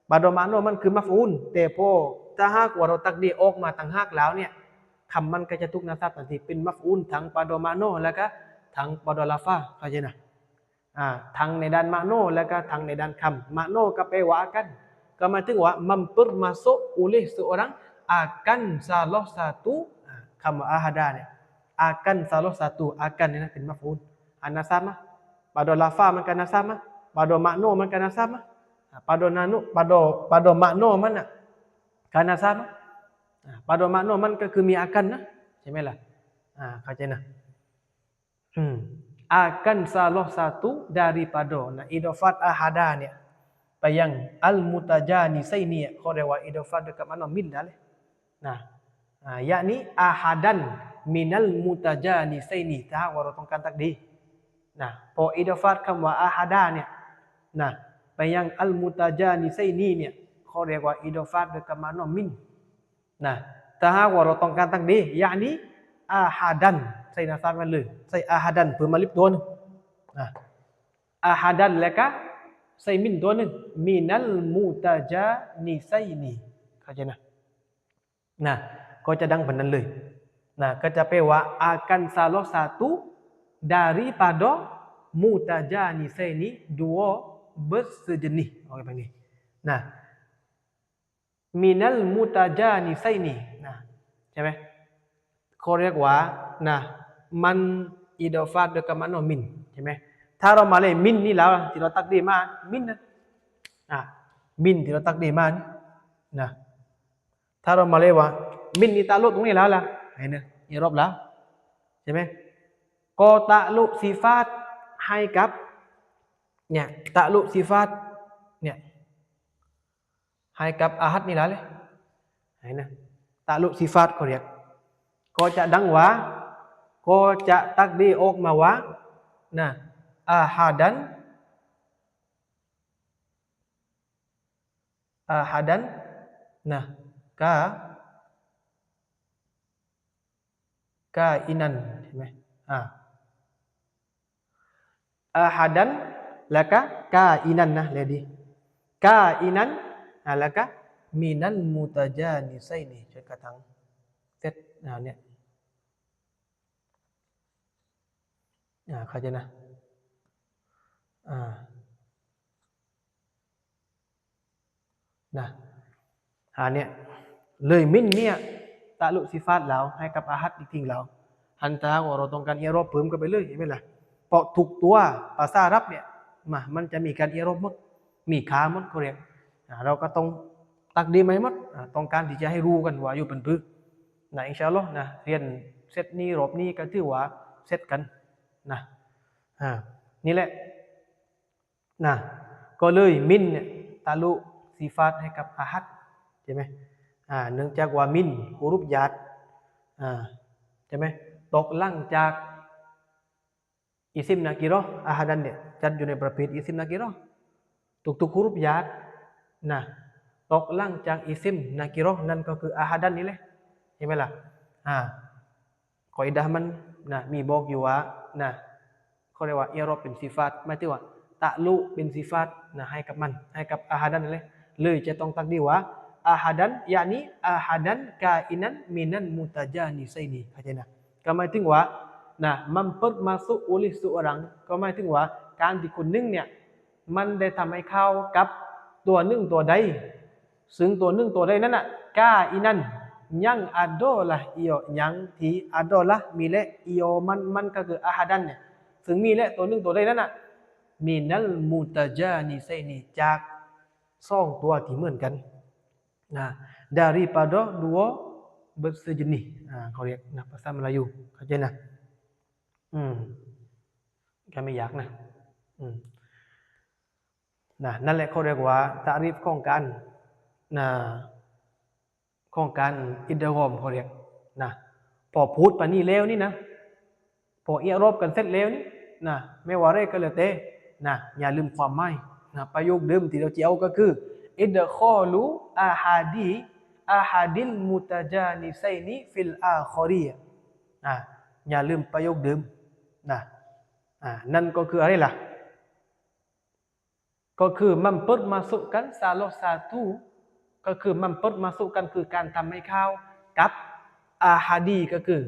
บาโดมาโนมันคือมัฟอูลแต่พอถ้าหากว่าเราตักดีออกมาต่างหากแล้วเนี่ยคำมันก็จะทุกนาซับทันทีเป็นมัฟอูลทั้งบาโดมาโนแล้วก็ทั้งบาโดลาฟาเข้าใจนะทั้งในด้านมาโนแล้วก็ทั้งในด้านคำมาโนก็แปลว่าอากันก็หมายถึงว่าmempermasuk oleh seorang akan salah satuคำว่าอาฮาดาเนี่ยakan salah satu akanนี่เป็นมัฟอูลอันนาซับมะบาโดลาฟามันกันนาซับมะบาโดมาโนมันกันนาซับมะปาโดนานุปาโดมาโนมันกันนาซับมะปาโดมาโนมันก็คือมีอากันนะใช่ไหมล่ะเข้าใจนะakan salah satu daripada idofat ahadaเนี่ยไปยังอัลมุตาจานิไซนีเขาเรียกว่าอิดอฟัตกับมันมินได้เลยyakni ahadan minal mutajaniไซนีถ้าว่าเราต้องการตักดีพออิดอฟัตคำว่าอาฮาดาเนี่ยไปยังอัลมุตาจานิไซนีเนี่ยเขาเรียกว่าอิดอฟัตกับมันมินถ้าว่าเราต้องการตักดีyakni ahadanใส่นาซามันเลยใส่อาฮัดันเพิ่มมาลิบตัวนึงอาฮัดันแล้วก็ใส่มินตัวนึงมินัลมูตาจานิไซนีเข้าใจนะก็จะดังแบบนั้นเลยก็จะแปลว่าakan salah satu daripada mutajanissaini dua bersejenis. Orang panggil. Nah, minal mutajanissaini. Nah, ใช่ไหมเขาเรียกว่านะมันอิดอฟาด้วยกับมันมินใช่ไหมถ้าเรามาเลยมินนี่แล้วที่เราตักดีมามินนะมินที่เราตักดีมานะถ้าเรามาเลยว่ามินนี่ตาลุตรงนี้แล้วล่ะเห็นไหมอีรอบแล้วใช่ไหมก็ตะลุซีฟาตให้กับเนี่ยตะลุซีฟาตเนี่ยให้กับอาฮัดนี่แล้วเลยเห็นไหมตะลุซีฟาตเขาเรียกก็จะดังว่าก็จะตักดีออกมาว่านะอาฮัดันนะกาอินันใช่ไหมอาฮัดันแล้วก็กาอินันนะเลยดีกาอินันแล้วก็มินัลมุตะจานิไซนี่ช่วยกระทั่งเซตเนี่ยเข้าใจนะนะเนี่ยเลยมินเนี่ยตะลุซิฟาตแล้วให้กับอาฮัดจริงๆแล้วฮันตาว่าเราต้องการอิรอบเพิ่มกันไปเลยเห็นไหมล่ะเพราะทุกตัวภาษาอาหรับเนี่ยมันจะมีการอิรอบหมดมีขาหมดเขาเรียกเราก็ต้องตักดีไหมหมดต้องการที่จะให้รู้กันว่าอยู่เป็นพื้นนะอินชาอัลลอฮ์นะเรียนเซตนี้รอบนี้ก็ถือว่าเซตกันนะนี่แหละนะก็เลยมินเนี่ยตะลุซิฟาตให้กับอาฮัดใช่ไหมเนื่องจากว่ามินฮูรุฟญาตใช่ไหมตกลั่งจากอิซิมนากิรออาฮัดันเนี่ยจัดอยู่ในประเภทอิซิมนากิรอทุกฮูรุฟญาตนะตกลั่งจากอิซิมนากิรอนั่นก็คืออาฮัดันนี่แหละใช่ไหมล่ะกออิดะห์มันนะมีบอกอยู่ว่านะเขาเรียกว่าอิรอบเป็นซิฟาตหมายถึงว่าตะลุเป็นซิฟาตนะให้กับมันให้กับอาฮัดันนี่เลยจะต้องตักดีว่าอาฮัดันyakniอาฮัดันกาอินันminan mutajanissainiเข้าใจนะก็หมายถึงว่านะmasuk oleh seorang ก็หมายถึงว่าการที่คนหนึ่งเนี่ยมันได้ทำให้เข้ากับตัวหนึ่งตัวใดซึ่งตัวหนึ่งตัวใดนั้นน่ะกาอินันyang adalah ia yangที่ adalah มีและ ia มันก็คืออาฮัดันเนี่ยซึ่งมีและตัวหนึ่งตัวใดนั้นน่ะminal mutajanissaini จากสองตัวที่เหมือนกันdaripada dua bersejenisเขาเรียกนะภาษามลายูเข้าใจนะก็ไม่ยากนะนั่นแหละเขาเรียกว่าตะรีฟของการอิดรอมเขาเรียกนะพอพูดปานนี้แล้วนี่นะพออิรอบกันเสร็จแล้วนี่นะไม่ว่าอะไรก็แล้วแต่นะอย่าลืมความหมายนะประโยคเดิมที่เราจะเอาก็คืออิดคอลูอาฮัดิลมุตะจานิไซนีฟิลอาคอรีอย่าลืมประโยคเดิมนั่นก็คืออะไรล่ะก็คือmempermasukkan salah satuก็คือmempermasukkanคือการทำให้เข้ากับอาฮัดีก็คือ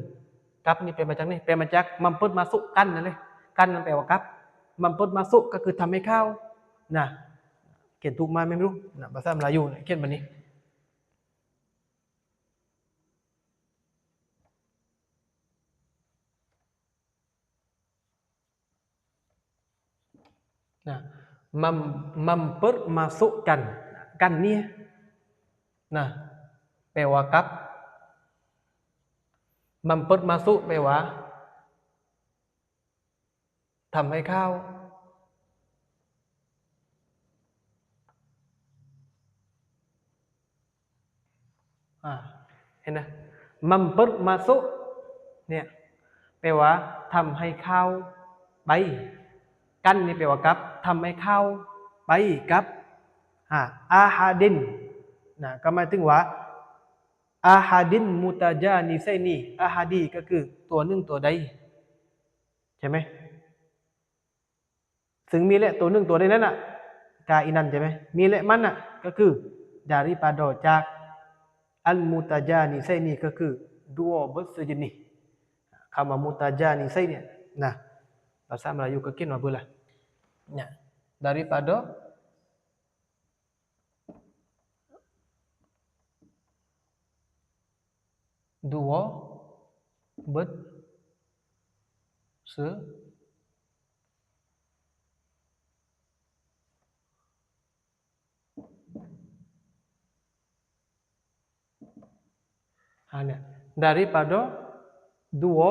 กับนี่เป็นมาจากนี่เป็นมาจากmempermasukkanนั่นเลยกันมันแปลว่ากับmempermasukก็คือทำให้เข้าเขียนถูกมาไม่รู้ภาษามลายูเขียนแบบนี้mempermasukkanกันเนี่ยแปลว่ากับmempermasuk แปลว่าทำให้เข้าเห็นไหมmempermasuk เนี่ยแปลว่าทำให้เข้าไปกันนี่แปลว่ากับทำให้เข้าไปกับอาฮัดินก็หมายถึงว่าอาฮัดินมุตะจานิไซนีอาฮัดีก็คือตัวหนึ่งตัวใดใช่ไหมซึ่งมีและตัวหนึ่งตัวใดนั้นกาอินันใช่ไหมมีและมันก็คือdaripadaจากอัลมุตะจานิไซนีก็คือdua bersejenisคำว่ามุตะจานิไซเนี่ย bahasa Melayu kekin apa lah ya daripada dua daripada dua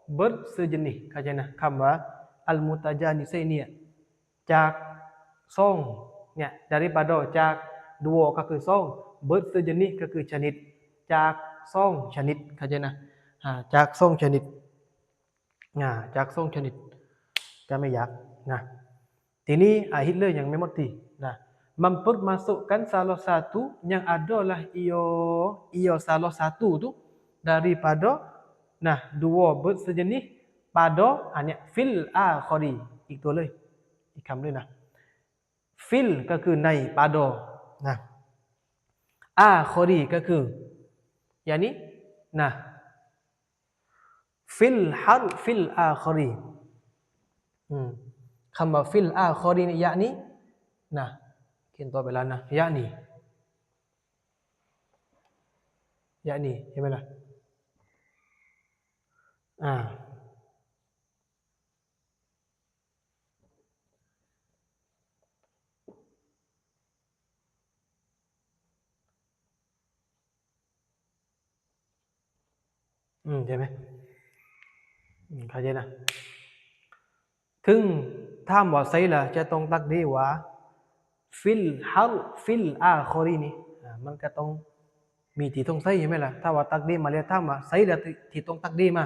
bersejenis kajana kamba al mutajanisainiจากซ่องเนี่ยdaripadaจากdua ก็คือซ่องbersejenis ก็คือชนิดจากซ่องชนิดเข้าใจนะจากซ่องชนิดจากซ่องชนิดก็ไม่ยากนะทีนี้Hitler yang memoti nah mempermasukkan salah satu yang adalah ia salah satu tu daripada nah dua bersejenis padaเนี่ย fil akhari อีกตัวเลยอีกคำด้วยนะฟิลก็คือในปาโดนะอาคอรีก็คืออย่างนี้นะฟิลฮัรฟิลอาคอรีคำว่าฟิลอาคอรีนี่อย่างนี้นะเขียนต่อไปแล้วนะอย่างนี้เห็นไหมล่ะใช่ไหมเข้าใจนะถึงถ้าว่าใส่ละจะต้องตักดีว่าฟิลฮัรฟิลอาคอรีนี่มันก็ต้องมีที่ต้องใส่ใช่ไหมล่ะถ้าว่าตักดีมาแล้วถ้าว่าใส่ละที่ต้องตักดีมา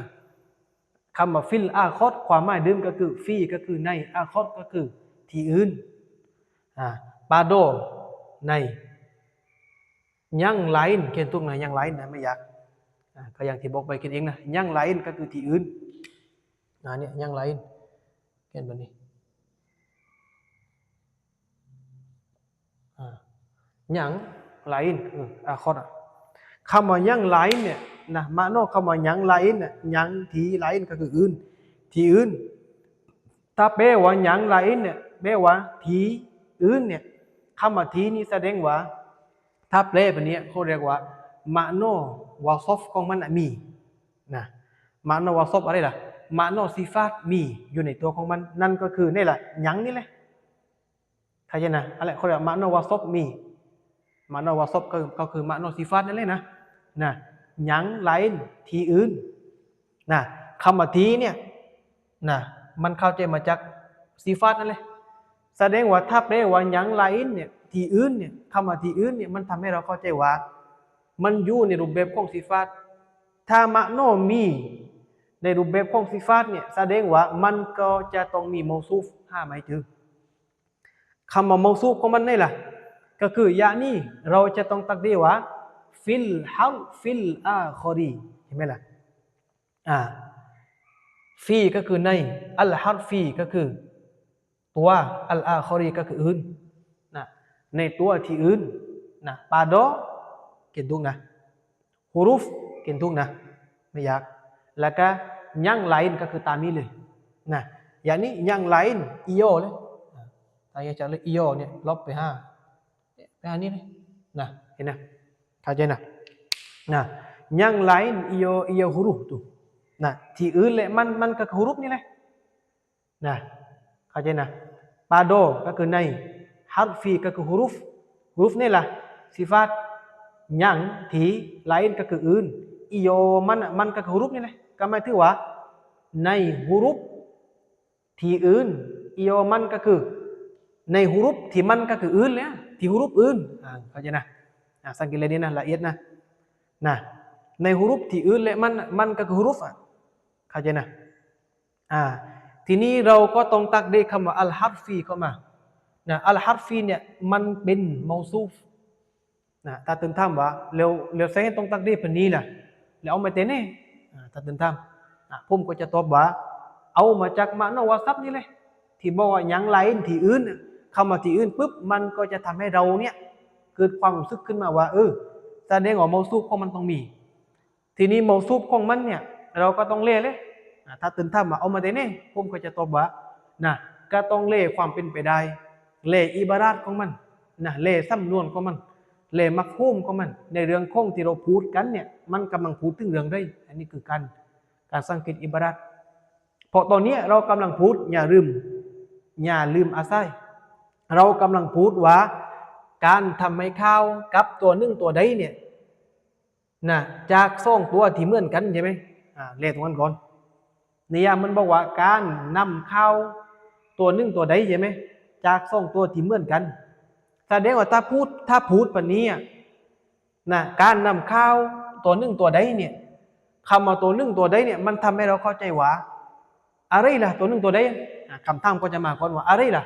คำว่าฟิลอาคอดความหมายเดิมก็คือฟีก็คือในอาคอดก็คือที่อื่นปาโดในยังไลน์เขียนตรงไหนยังไลน์นะไม่อยากก็อย่างที่บอกไปคิดเองนะยังไลน์ก็คือที่อื่นเนี่ยยังไลน์เขียนแบบนี้ยังไลน์อาคอดคำว่ายังไลน์เนี่ยนะมาโนคำว่ายังไลน์เนี่ยยังที่ไลน์ก็คืออื่นที่อื่นถ้าแปลว่ายังไลน์เนี่ยแปลว่าที่อื่นเนี่ยคำว่าที่นี่แสดงว่าถ้าแปลแบบนี้เขาเรียกว่ามาโนวาซอฟของมันมีนะมาโนวาซอฟอะไรล่ะมาโนซิฟาตมีอยู่ในตัวของมันนั่นก็คือนี่แหละยังนี่แหละเข้าใจนะอะไรเขาเรียกมาโนวาซอฟมีมาโนวาซอฟก็คือมาโนซิฟาตนั่นแหละนะยังไลน์ที่อื่นนะคำว่าทีเนี่ยนะมันเข้าใจมาจากซิฟาตนั่นแหละแสดงว่าถ้าแปลว่ายังไลน์เนี่ยที่อื่นเนี่ยคำว่าที่อื่นเนี่ยมันทำให้เราเข้าใจว่ามันอยู่ในรูปแบบของซิฟาตถ้ามะโนมีในรูปแบบของซิฟาตเนี่ยแสดงว่ามันก็จะต้องมีมอซูฟหมายถึงคำว่ามอซูฟของมันนี่แหละก็คือยะนี่เราจะต้องตักดีว่าฟิลฮัลฟิลอาคอรีเห็นไหมล่ะฟีก็คือในอัลฮัลฟีก็คือตัวอัลอาคอรีก็คืออื่นนะในตัวที่อื่นนะปาโดเขียนถูกนะฮุรุฟเขียนถูกนะไม่ยากแล้วก็ยังไลน์ก็คือตามนี้เลยนะอย่างนี้ยังไลน์อีโอเลยถ้าอยากจะเลยอีโอเนี่ยลบไปไปนี้เลยนะเห็นนะเข้าใจนะยังไลน์อีโอฮุรุฟตุนะที่อื่นเลยมันก็ฮุรุฟนี่แหละนะเข้าใจนะปาโดก็คือในฮัรฟีก็คือฮุรุฟนี่แหละซิฟาตยังที่ไลน์ก็คืออื่นอีโอมันก็คือฮุรุฟนี่แหละก็หมายถึงว่าในฮุรุฟที่อื่นอีโอมันก็คือในฮุรุฟที่มันก็คืออื่นเลยที่ฮุรุฟอื่นเข้าใจนะสังเกตเลยนี่นะละเอียดนะในฮุรุฟที่อื่นเลยมันก็คือฮุรุฟเข้าใจนะทีนี้เราก็ต้องตักได้คำว่าอัลฮัรฟีเข้ามาอัลฮัรฟีเนี่ยมันเป็นมอซูฟถ้าตื่นทำว่าเร็วใส่ต้องตักได้แบบนี้แหละแล้วเอามาเต้นนี่ถ้าตื่นทำผมก็จะตอบว่าเอามาจากมะโนวาซับนี่เลยที่บอกว่ายังไลน์ที่อื่นคำว่าที่อื่นปุ๊บมันก็จะทำให้เราเนี่ยเกิดความรู้สึกขึ้นมาว่าแสดงว่ามอซูฟของมันต้องมีทีนี้มอซูฟของมันเนี่ยเราก็ต้องเล่เลย ถ้าตื่นถ้ามาเอามาได้แน่ผมก็จะตอบว่านะก็ต้องเล่ความเป็นไปได้เล่อิบารอตของมันนะเล่สำนวนของมันเล่มัฟฮูมของมันในเรื่องของที่เราพูดกันเนี่ยมันกำลังพูดถึงเรื่องใดอันนี้คือการสังเกตอิบารอตเพราะตอนนี้เรากำลังพูดอย่าลืมอาศัยเรากำลังพูดว่าการทำให้ข้าวกับตัวหนึ่งตัวใดเนี่ยนะจากสองตัวที่เหมือนกันใช่ไหมเรียกตรงนั้นก่อนนิยามมันบอกว่าการนำข้าวตัวหนึ่งตัวใดใช่ไหมจากสองตัวที่เหมือนกันแสดงว่าถ้าพูดแบบนี้นะการนำข้าวตัวหนึ่งตัวใดเนี่ยคำว่าตัวหนึ่งตัวใดเนี่ยมันทำให้เราเข้าใจว่าอะไรล่ะตัวหนึ่งตัวใดคำถามก็จะมาก่อนว่าอะไรล่ะ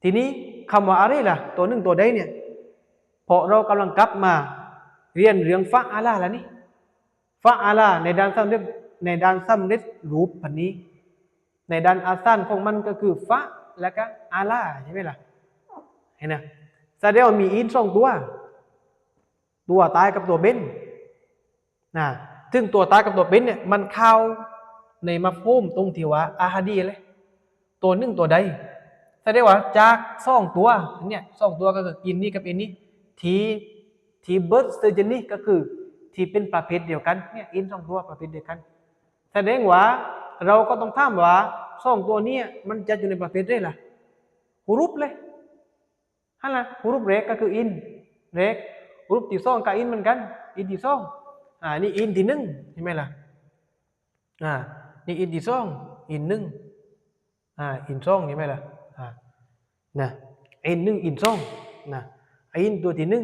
ทีนี้คำว่าอะไรล่ะตัวหนึ่งตัวใดเนี่ยพอเรากำลังกลับมาเรียนเรื่องฟะอาลาแล้วนี่ฟะอาลาในด้านสำเร็จรูปแบบนี้ในด้านอาซันของมันก็คือฟะแล้วก็อาลาใช่ไหมล่ะเห็นไหมแสดงว่ามีอินสองตัวตายกับตัวเบนซึ่งตัวตายกับตัวเบนเนี่ยมันเข้าในมัฟฮูมตรงที่ว่าอาฮาดีเลยตัวหนึ่งตัวใดแสดงว่าจากสองตัวเนี่ยสองตัวก็คืออินนี่กับอินนี่ที่เบิร์ดเซอร์เจนี่ก็คือที่เป็นประเภทเดียวกันเนี่ยอินสองตัวประเภทเดียวกันแสดงว่าเราก็ต้องถามว่าสองตัวนี้มันจะอยู่ในประเภทใดล่ะฮุรุฟเลยฮะล่ะฮุรุฟเรกก็คืออินเรกฮุรุฟที่สองกับอินเหมือนกันอินที่สองนี่อินที่หนึ่งใช่ไหมล่ะนี่อินที่สองอินหนึ่งอินสองใช่ไหมล่ะนะอินหนึ่งอินสองนะอินตัวที่หนึ่ง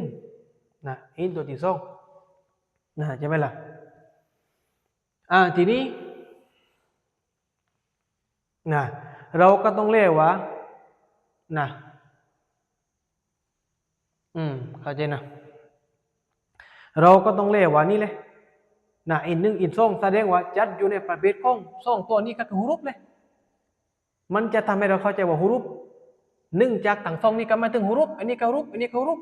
นะอินตัวที่สองนะใช่ไหมล่ะทีนี้นะเราก็ต้องเรียกว่านะเข้าใจนะเราก็ต้องเรียกว่านี่เลยนะอินหนึ่งอินสองแสดงว่าจัดอยู่ในประเภทของสองตัวนี้ก็คือฮุรุฟเลยมันจะทำให้เราเข้าใจว่าฮุรุฟหนึ่งจากทั้งสองนี้ก็มาถึงฮุรุฟอันนี้ก็ฮุรุฟอันนี้ก็ฮุรุฟ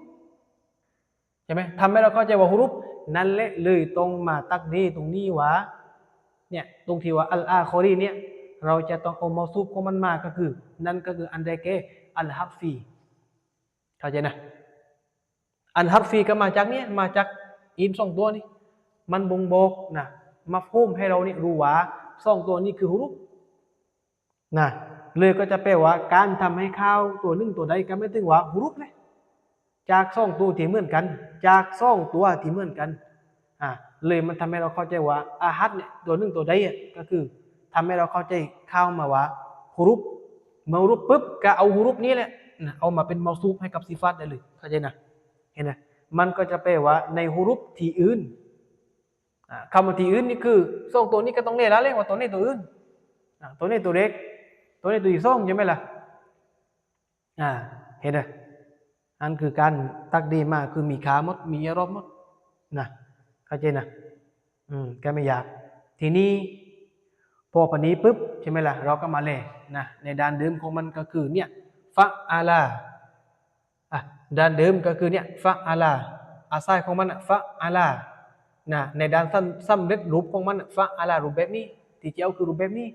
ใช่ไหมทำให้เราเข้าใจว่าฮุรุฟนั่นแหละเลยตรงมาตักดีตรงนี้ว่าเนี่ยตรงที่ว่าอัลอาคอรีเนี่ยเราจะต้องเอามอซูฟของมันมาก็คือนั่นก็คืออันใดเกอัลฮับฟีเข้าใจนะอัลฮับฟีก็มาจากเนี้ยมาจากอินสองตัวนี้มันบ่งบอกนะมาพูมให้เรานี่รู้ว่าสองตัวนี้คือฮุรุฟนะเลยก็จะแปลว่าการทำให้ข้าวตัวหนึ่งตัวใดก็ไม่ถึงว่าฮุรุฟเลยจากสองตัวที่เหมือนกันจากสองตัวที่เหมือนกันเลยมันทำให้เราเข้าใจว่าอาฮัดเนี่ยตัวหนึ่งตัวใดก็คือทำให้เราเข้าใจข้าวมาว่าฮุรุฟมาฮุรุฟปุ๊บก็เอาฮุรุฟนี้แหละเอามาเป็นมอซูฟให้กับซิฟัตได้เลยเข้าใจนะเห็นไหมมันก็จะแปลว่าในฮุรุฟที่อื่นคำว่าที่อื่นนี่คือสองตัวนี้ก็ต้องเรียกแล้วว่าตัวนี้ตัวอื่นตัวนี้ตัวเล็กตัวนี้ตัวที่สองใช่ไหมล่ะเห็นไหมอันคือการตักดีมาคือมีขาหมดมียารอบหมดนะเข้าใจนะก็ไม่อยากทีนี้พอปนี้ปุ๊บใช่ไหมล่ะเราก็มาเลยนะในด้านเดิมของมันก็คือเนี่ยฟะอาลาด้านเดิมก็คือเนี่ยฟะอาลาอาศัยของมันฟะอาลานะในด้านสำเร็จรูปของมันฟะอาลารูปแบบนี้ที่จะเอาคือรูปแบบนี้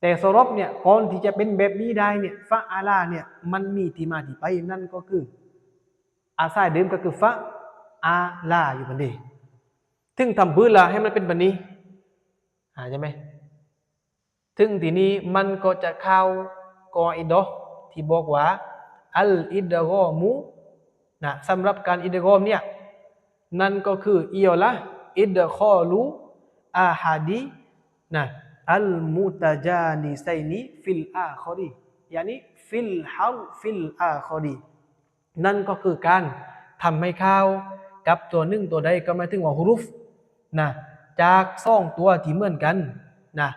แต่สรบเนี่ยก่อนที่จะเป็นแบบนี้ได้เนี่ยฟะอาลาเนี่ยมันมีที่มาที่ไปนั่นก็คืออาศัยเดิมก็คือฟะอาลาอยู่บันดีถึงทำพื้นละให้มันเป็นแบบนี้ใช่ไหมถึงทีนี้มันก็จะเข้ากออิดะที่บอกว่าอัลอิดกอมุนะสำหรับการอิดกอมเนี่ยนั่นก็คืออิยละอิดคอลูอาฮาดีนะอัลมุตจานิไซนีฟิลอาคอรียานี้ฟิลอาคอรีนั่นก็คือการทำให้ข้าวกับตัวหนึ่งตัวใดก็หมายถึงว่าฮุรุฟนะจากสองตัวที่เหมือนกันนะ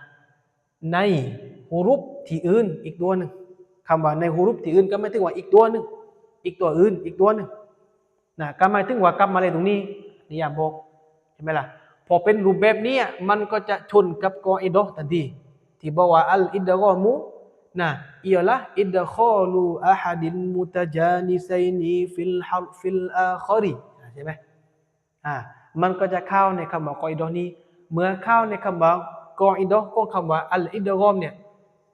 ในฮุรุฟที่อื่นอีกตัวหนึ่งคำว่าในฮุรุฟที่อื่นก็หมายถึงว่าอีกตัวหนึ่งอีกตัวอื่นอีกตัวหนึ่งนะก็หมายถึงว่ากลับมาเลยตรงนี้นี่อย่าบอกใช่ไหมล่ะพอเป็นรูปแบบนี้มันก็จะชนกับกออิดะทันทีที่บอกว่าอัลอิดกอมุนะอิยละอิดคอลูอะฮัดินมุตจานิไซนีฟิลอาคอรีใช่ไหมมันก็จะเข้าในคำว่ากออิดะนี้ เมื่อเข้าในคำว่ากออิดะของคำว่าอัลอิดกอมเนี่ย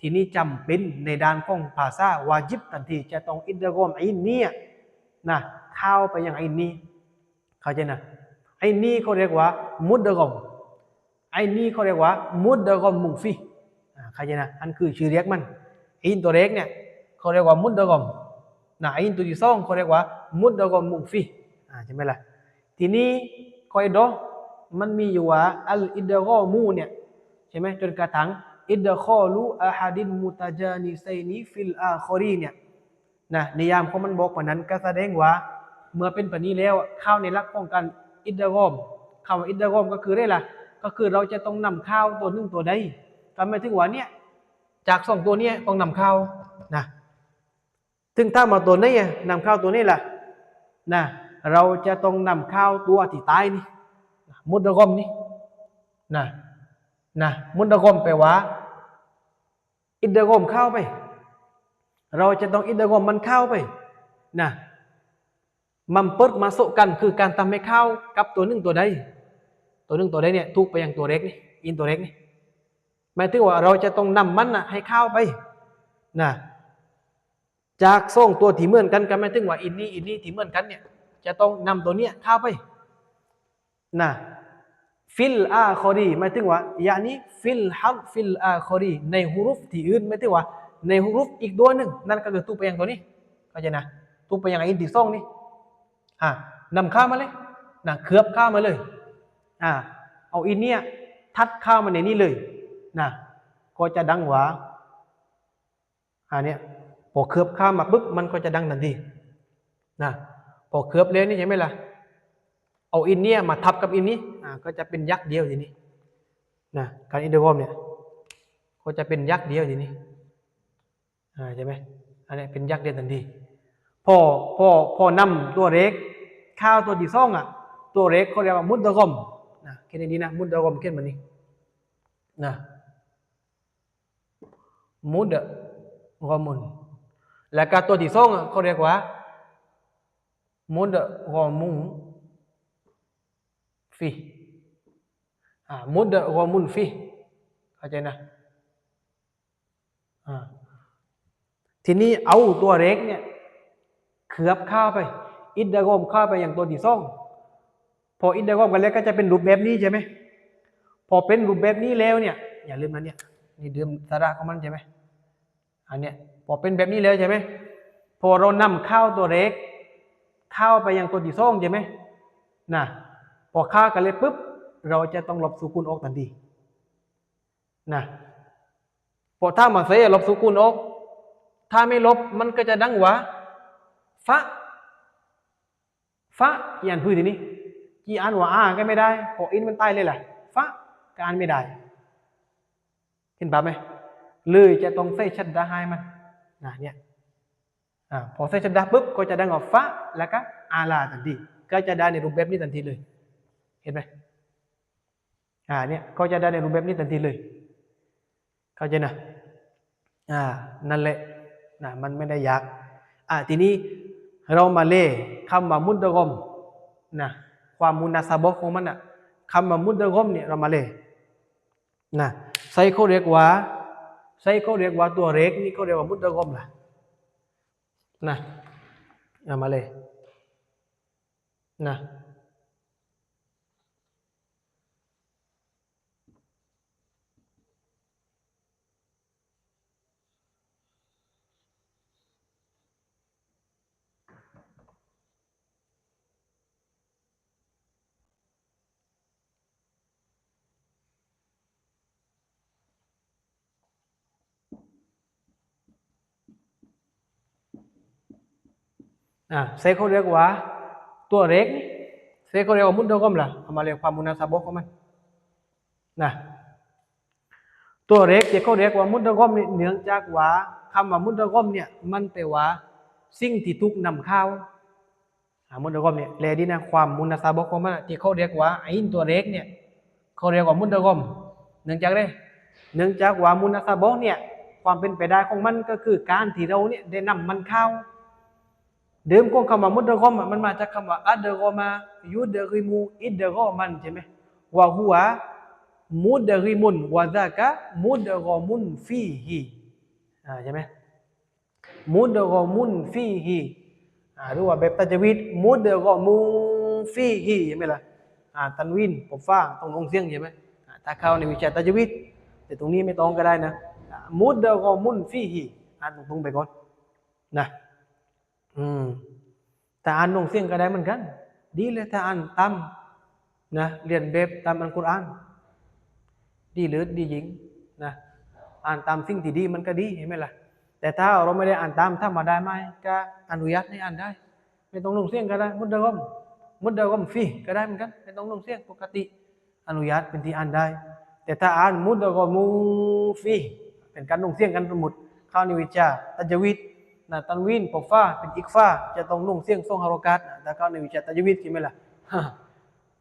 ทีนี้จำเป็นในด้านของภาษาวาญิบทันทีจะต้องอิดกอมอินนี้นะเข้าไปอย่างอินนี้เข้าใจนะอินนี้เขาเรียกว่ามุดกอมอินนี้เขาเรียกว่ามุดกอมมุงฟีเข้าใจนะอันคือชื่อเรียกมันอินตัวเล็กเนี่ยเขาเรียกว่ามุดกอมนะอินตัวที่สองเขาเรียกว่ามุดกอมมุงฟีใช่ไหมล่ะทีนี้กออิดะมันมีอยู่ว่าอัลอิดกอมูเนี่ยใช่ไหมจนกระทั่งอิดคอลูอะฮัดินมุตะจานิไซนีฟิลอาคอรีเนี่ยนะนิยามของมันบอกว่านั้นก็แสดงว่าเมื่อเป็นแบบนี้แล้วเข้าในหลักของการอิดกอมคำว่าอิดกอมก็คือได้ล่ะก็คือเราจะต้องนำข้าวตัวหนึ่งตัวใดทำไมถึงว่าเนี่ยจากสองตัวนี้ต้องนำข้าวนะถึงถ้ามาตัวนี้นำข้าวตัวนี้ล่ะนะเราจะต้องนำข้าวตัวที่ตายนี่มุดกอมนี่นะมุดกอมแปลว่าอิดกอมเข้าไปเราจะต้องอิดกอมมันเข้าไปนะมันเปิดมาโซกันคือการทำให้เข้ากับตัวหนึ่งตัวใดเนี่ยทุกไปอย่างตัวเล็กนี่อินตัวเล็กนี่หมายถึงว่าเราจะต้องนำมันให้เข้าไปนะจากสองตัวที่เหมือนกันหมายถึงว่าอินนี้ที่เหมือนกันเนี่ยจะต้องนำตัวเนี้ยเข้าไปนะฟิลอาคอรีหมายถึงว่ายานี้ฟิลฮักฟิลอาคอรีในฮุรุฟที่อื่นหมายถึงว่าในฮุรุฟอีกตัวหนึ่งนั่นก็คือทุกไปอย่างตัวนี้เข้าใจนะทุกไปอย่างอินที่สองนี่นำข้าวมาเลยนะเคลือบข้าวมาเลยเอาอินเนี่ยทัดข้าวมาในนี้เลยนะก็จะดังว่าเนี่ยพอเคลือบข้าวมาปุ๊บมันก็จะดังทันทีนะพอเคลือบแล้วนี่ใช่ไหมล่ะเอาอินเนี่ยมาทับกับอินนี้ก็จะเป็นยักษ์เดียวทีนี้นะการอินเดอร์วอมเนี่ยก็จะเป็นยักษ์เดียวทีนี้ใช่ไหมอันนี้เป็นยักษ์เดียวทันทีพอนำตัวเล็กข้าวตัวที่สองตัวเล็กเขาเรียกว่ามุดดะกอมนะแค่นี้นะมุดดะกอมแค่แบบนี้นะมุดดะกอมุนแล้วก็ตัวที่สองเขาเรียกว่ามุดดะกอมุงฟีมุดดะกอมุนฟีเข้าใจนะทีนี้เอาตัวเล็กเนี่ยเคลือบข้าวไปอิดดะกอมข้าวไปอย่างตัวที่สองพออิดดะกอมกันแล้วก็จะเป็นรูปแบบนี้ใช่ไหมพอเป็นรูปแบบนี้แล้วเนี่ยอย่าลืมนะเนี่ยนี่เดิมสาระของมันใช่ไหมอันเนี้ยพอเป็นแบบนี้แล้วใช่ไหมพอเรานำข้าวตัวเล็กข้าวไปอย่างตัวที่สองใช่ไหมนะพอข้าวกันเลยปุ๊บเราจะต้องลบสุกุนออกทันทีนะพอถ้ามาเสียลบสุกุนออกถ้าไม่ลบมันก็จะดังว่าฟะกี่อันพูดทีนี้กี่อันว่าก็ไม่ได้พออินมันตายเลยแหละฟะก็อ่านไม่ได้เห็นป่ะไหมเลยจะต้องใส่ชัดดาให้มันเนี่ยพอใส่ชัดดาปุ๊บก็จะดังว่าฟะแล้วก็อาลาทันทีก็จะได้ในรูปแบบนี้ทันทีเลยเห็นไหมเนี่ยก็จะได้ในรูปแบบนี้ทันทีเลยเข้าใจนะนั่นแหละมันไม่ได้ยากทีนี้เรามาเล่คำว่ามุดดะกอมนะความมุนาซาบะของมันคำว่ามุดดะกอมเนี่ยเรามาเล่นะใส่เขาเรียกว่าตัวเล็กนี่เขาเรียกว่ามุดดะกอมล่ะนะเอามาเลยนะใส่เขาเรียกว่าตัวเล็กใส่เขาเรียกว่ามุดดะกอมล่ะเอามาเรียกความมุนาซาบะของมันนะตัวเล็กที่เขาเรียกว่ามุดดะกอมเนื่องจากว่าคำว่ามุดดะกอมเนี่ยมันแปลว่าสิ่งที่ถูกนำเข้ามุดดะกอมเนี่ยแลดีนะความมุนาซาบะของมันที่เขาเรียกว่าอินตัวเล็กเนี่ยเขาเรียกว่ามุดดะกอมเนื่องจากว่ามุนาซาบะเนี่ยความเป็นไปได้ของมันก็คือการที่เราเนี่ยได้นำมันเข้าเดิมของคำว่ามุดดะกอมมันมาจากคำว่าอัดดะกอมายุดดะกิมูอิดดะกอมันใช่ไหมว่าหัว มุดริมุนวะซากะมุดรอมุนฟีฮีใช่ไหมมุดรอมุนฟีฮีหรือว่าแบบตัจวีดมุดรอมุนฟีฮีใช่ไหมล่ะตันวินผมฟ้าต้องลงเสียงใช่ไหมถ้าเข้าในวิชาตัจวีดแต่ตรงนี้ไม่ต้องก็ได้นะมุดรอมุนฟีฮีตรงๆไปก่อนนะแต่อ่านลงเสียงก็ได้เหมือนกันดีเลยถ้าอ่านตามนะเรียนแบบตามอัลกุรอานดีหรือดีหญิงนะอ่านตามสิ่งที่ดีมันก็ดีเห็นไหมล่ะแต่ถ้าเราไม่ได้อ่านตามถ้ามาได้ไหมก็อนุญาตให้อ่านได้ไม่ต้องลงเสียงก็ได้มุดเดกอมฟีก็ได้เหมือนกันไม่ต้องลงเสียงปกติอนุญาตเป็นที่อ่านได้แต่ถ้าอ่านมุดเดกอมูฟีเป็นการลงเสียงกันสมมุติเข้าในวิชาตัจวีดนะตันวินปกฟ้าเป็นอิกฟ้าจะต้องลงเสียงทรงฮารอกาตแต่เข้าในวิชาตัจวีดใช่ไหมล่ะ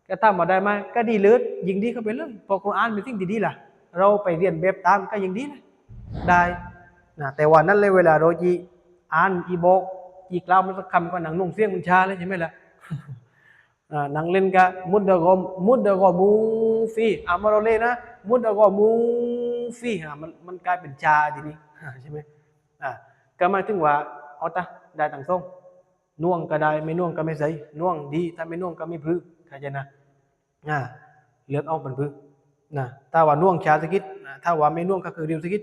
ก็ถ้ามาได้ไหมก็ดีเลิศยิงดีเข้าไปเลยพอคุรอานเป็นสิ่งดีๆล่ะเราไปเรียนแบบตามก็ยังดีนะได้นะแต่ว่านั้นเลยเวลาเราจีอ่านอีบอกอีกล่าวมันสักคำก็หนังนุ่งเสียงมันชาเลยใช่ไหมล่ะหนังเล่นก็มุดเดกอมูฟีมาเราเล่นนะมุดเดกอมูฟีมันกลายเป็นชาทีนี้ใช่ไหมก็หมายถึงว่าเอาตาได้ต่างส่งน่วงก็ได้ไม่น่วงก็ไม่ใส่น่วงดีถ้าไม่น่วงก็ไม่พลื้เข้าใจนะเลือกเอาเป็นพลื้นะถ้าว่าน่วงชาสกิดถ้าว่าไม่น่วงก็คือเรียวสกิด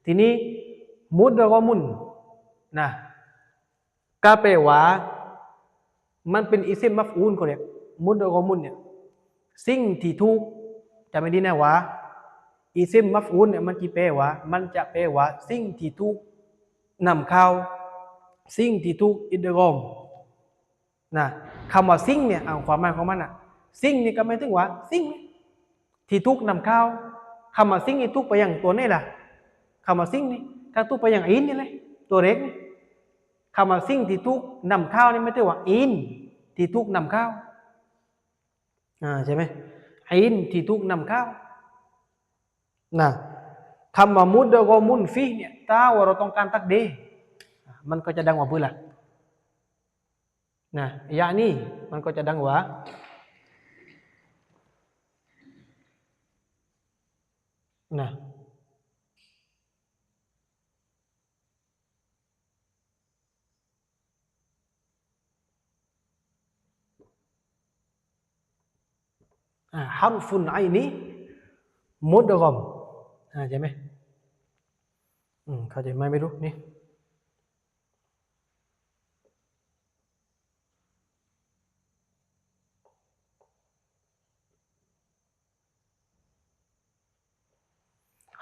ทีนี้มุดแล้วก็มุนนะก็แปลว่ามันเป็นอิซิมมัฟอูลเขาเรียกมุดแล้วก็มุนเนี่ยสิ่งที่ถูกจะไม่ดีนะว่าอิซิมมัฟอูลเนี่ยมันจะแปลว่าสิ่งที่ถูกนำเข้าสิ่งที่ถูกอิดรอมนะคำว่าสิ่งเนี่ยความหมายของมันสิ่งนี่ก็หมายถึงว่าสิ่งที่ถูกนำเข้าคำว่าสิ่งนี่ถูกไปอย่างตัวนี่ล่ะคำว่าสิ่งนี่ถ้าถูกไปอย่างอินนี่เลยตัวเล็กคำว่าสิ่งที่ถูกนำเข้านี่ไม่ใช่ว่าอินที่ถูกนำเข้าใช่ไหมอินที่ถูกนำเข้านะคำว่ามุดก็มุนฟีเนี่ยถ้าว่าเราต้องการตักดีมันก็จะดังว่าเพื่อละนะยานี่มันก็จะดังว่านะฮาร์ฟุนไอนี้มุดกอมใช่ไหมเข้าใจไหมไม่รู้นี่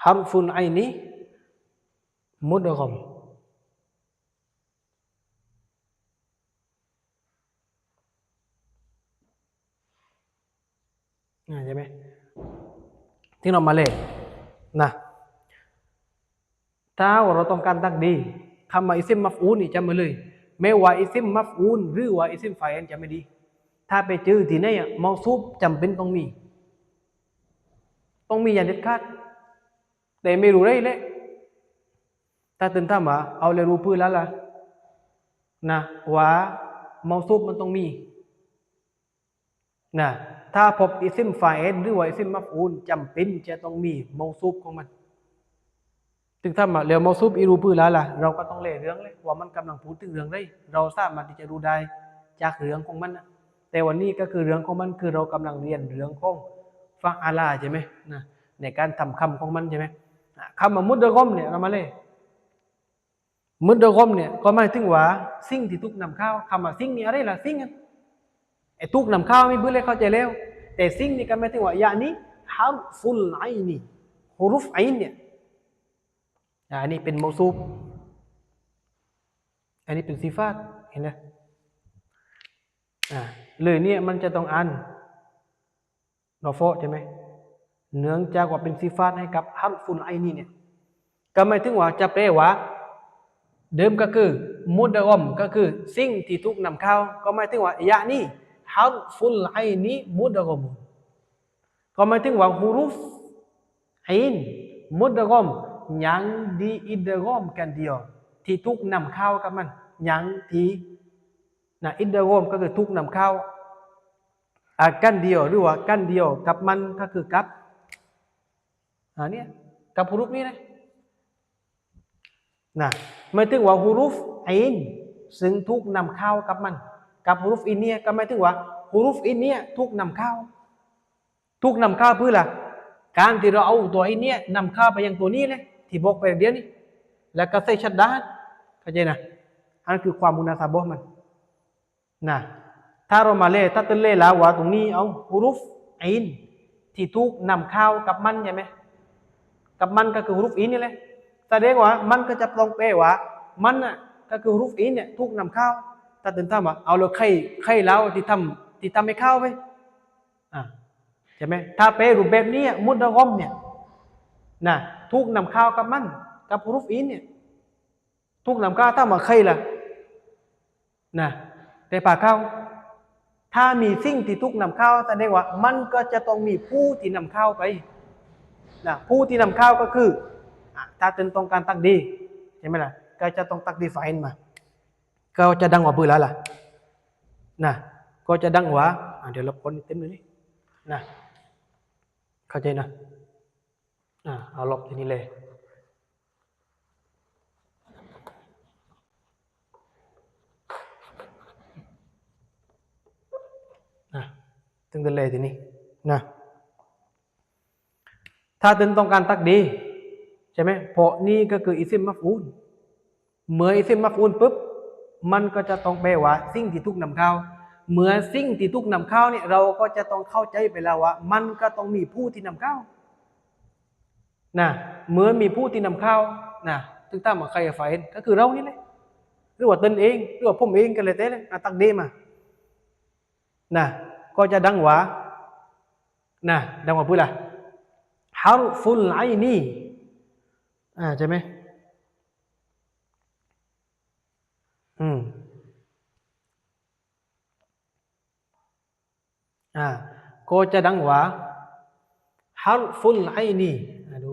ฮาร์ฟุนไอนี้มุดกอมใช่ไหมที่เรามาเลยนะถ้าเราต้องการตักดีคำว่าอิซิมมัฟอูนนี่จำมาเลยไม่ว่าอิซิมมัฟอูนหรือว่าอิซิมไฟอันจะไม่ดีถ้าไปเจอที่ไหนเมาซูบจำเป็นต้องมีอย่างเด็ดขาดแต่ไม่รู้เลยเลยถ้าตื่นท่ามาเอาเลยรู้พื้นแล้วล่ะนะว่าเมาซูบมันต้องมีนะถ้าพบอิซิมไฟล์หรือว่าอิซิมมัฟอูลจำเป็นจะต้องมีเมาซูบของมันถึงถ้ามาเรียวเมาซูบอีรูพื้นแล้วล่ะเราก็ต้องเล่เรื่องเลยว่ามันกำลังพูดถึงเรื่องได้เราสามารถที่จะรู้ได้จากเรื่องของมันนะแต่วันนี้ก็คือเรื่องของมันคือเรากำลังเรียนเรื่องของฟะอาลาใช่ไหมนะในการทำคำของมันใช่ไหมคำว่ามุดเดกอมเนี่ยเรามาเลยมุดเดกอมเนี่ยก็หมายถึงว่าสิ่งที่ทุกนำเข้าคำว่าสิ่งนี้อะไรล่ะสิ่งไอ้ทุกนำเข้าไม่เบื่อเลยเข้าใจแล้วแต่สิ่งนี้ก็หมายถึงว่าอย่างนี้ฮาร์ฟุลไอนี่ฮุรุฟไอเนี่ยอันนี้เป็นมอซูบอันนี้เป็นซิฟาตเห็นไหมเลยเนี่ยมันจะต้องอ่านรอฟอใช่ไหมเนื่องจากว่าเป็นซิฟาตให้กับฮาร์ฟุลไอนี่เนี่ยก็หมายถึงว่าจะแปลว่าเดิมก็คือมุดอมก็คือสิ่งที่ทุกนำเข้าก็หมายถึงว่ายะนี่ฮาร์ฟุลไอนี่มุดอมก็หมายถึงว่าฮุรุฟไอนมุดอมยังดีอิดอมกันเดียวที่ทุกนำเข้ากับมันยังที่อิดอมก็คือทุกนำเข้า กันเดียวหรือว่ากันเดียวกับมันก็คือกับเนี่ยกับฮุรุฟนี้นะหมายถึงว่าฮุรุฟอินซึ่งทุกนำเข้ากับมันกับฮุรุฟอินเนี่ยก็หมายถึงว่าฮุรุฟอินเนี่ยทุกนำเข้าเพื่อละการที่เราเอาตัวอินเนี่ยนำเข้าไปยังตัวนี้เลยที่บอกไปเดี๋ยวนี้แล้วก็ใส่ชัดดานเข้าใจนะอันคือความมุนาซาบะห์มันนะถ้าเรามาเล่ถ้าเต้นเล่แล้วว่าตรงนี้เอาฮุรุฟอินที่ทุกนำเข้ากับมันใช่ไหมกับมันก็คือฮุรุฟอินนี่แหละแสดงว่ามันก็จะตรงเป๊ะว่ามันน่ะก็คือฮุรุฟอินเนี่ยทุกนำเข้าถ้าตื่นตั้มว่าเอาเราใครแล้วที่ทำให้เข้าไปใช่ไหมถ้าเป๊ะรูปแบบนี้มุดดะกอมเนี่ยนะทุกนำเข้ากับมันกับฮุรุฟอินเนี่ยทุกนำเข้าถ้ามาใครล่ะนะแต่ป่าเข้าถ้ามีสิ่งที่ทุกนำเข้าแสดงว่ามันก็จะต้องมีผู้ที่นำเข้าไปนะผู้ที่นำเข้าก็คือถ้าเป็นตรงการตักดีใช่ไหมล่ะก็จะต้องตักดีไฟน์มาก็จะดังกว่าปืนแล้วล่ะนะก็จะดังกว่าเดี๋ยวเราพ้นเต็มเลยนี่นะเข้าใจนะเอาลบทีนี้เลยถึงจะเลยทีนี้นะถ้าเป็นต้องการตักดีใช่ไหมเพราะนี่ก็คืออิซิมมัฟอูลเมื่ออิซิมมัฟอูลปุ๊บมันก็จะต้องแปลว่าสิ่งที่ทุกนำเข้าเมื่อสิ่งที่ทุกนำเข้าเนี่ยเราก็จะต้องเข้าใจไปแล้วว่ามันก็ต้องมีผู้ที่นำเข้านะเมื่อมีผู้ที่นำเข้านะถึงตามมาใครฝ่ายก็คือเรานี่แหละหรือว่าตนเองหรือว่าผมเองกันเลยเต้เลยตักดีมานะก็จะดังว่าดังว่าพูดอะไรฮารุฟุลไอนีใช่ไหมก็จะดังว่าฮารุฟุลไอนีดู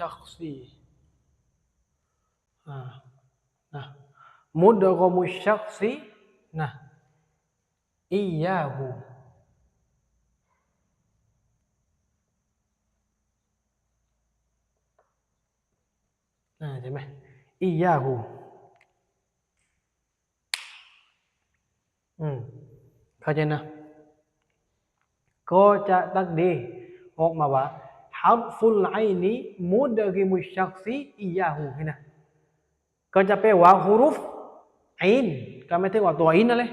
ชักซีมุดกมุชักซีอียาหูใช่ไหมอียาหูเข้าใจนะก็จะตักดีออกมาว่าฮัรฟุลไอนีมุดกิมุชักซีอียาหูเห็นนะก็จะแปลว่าฮุรุฟอินก็ไม่ถึงว่าตัวอินนั่นเลย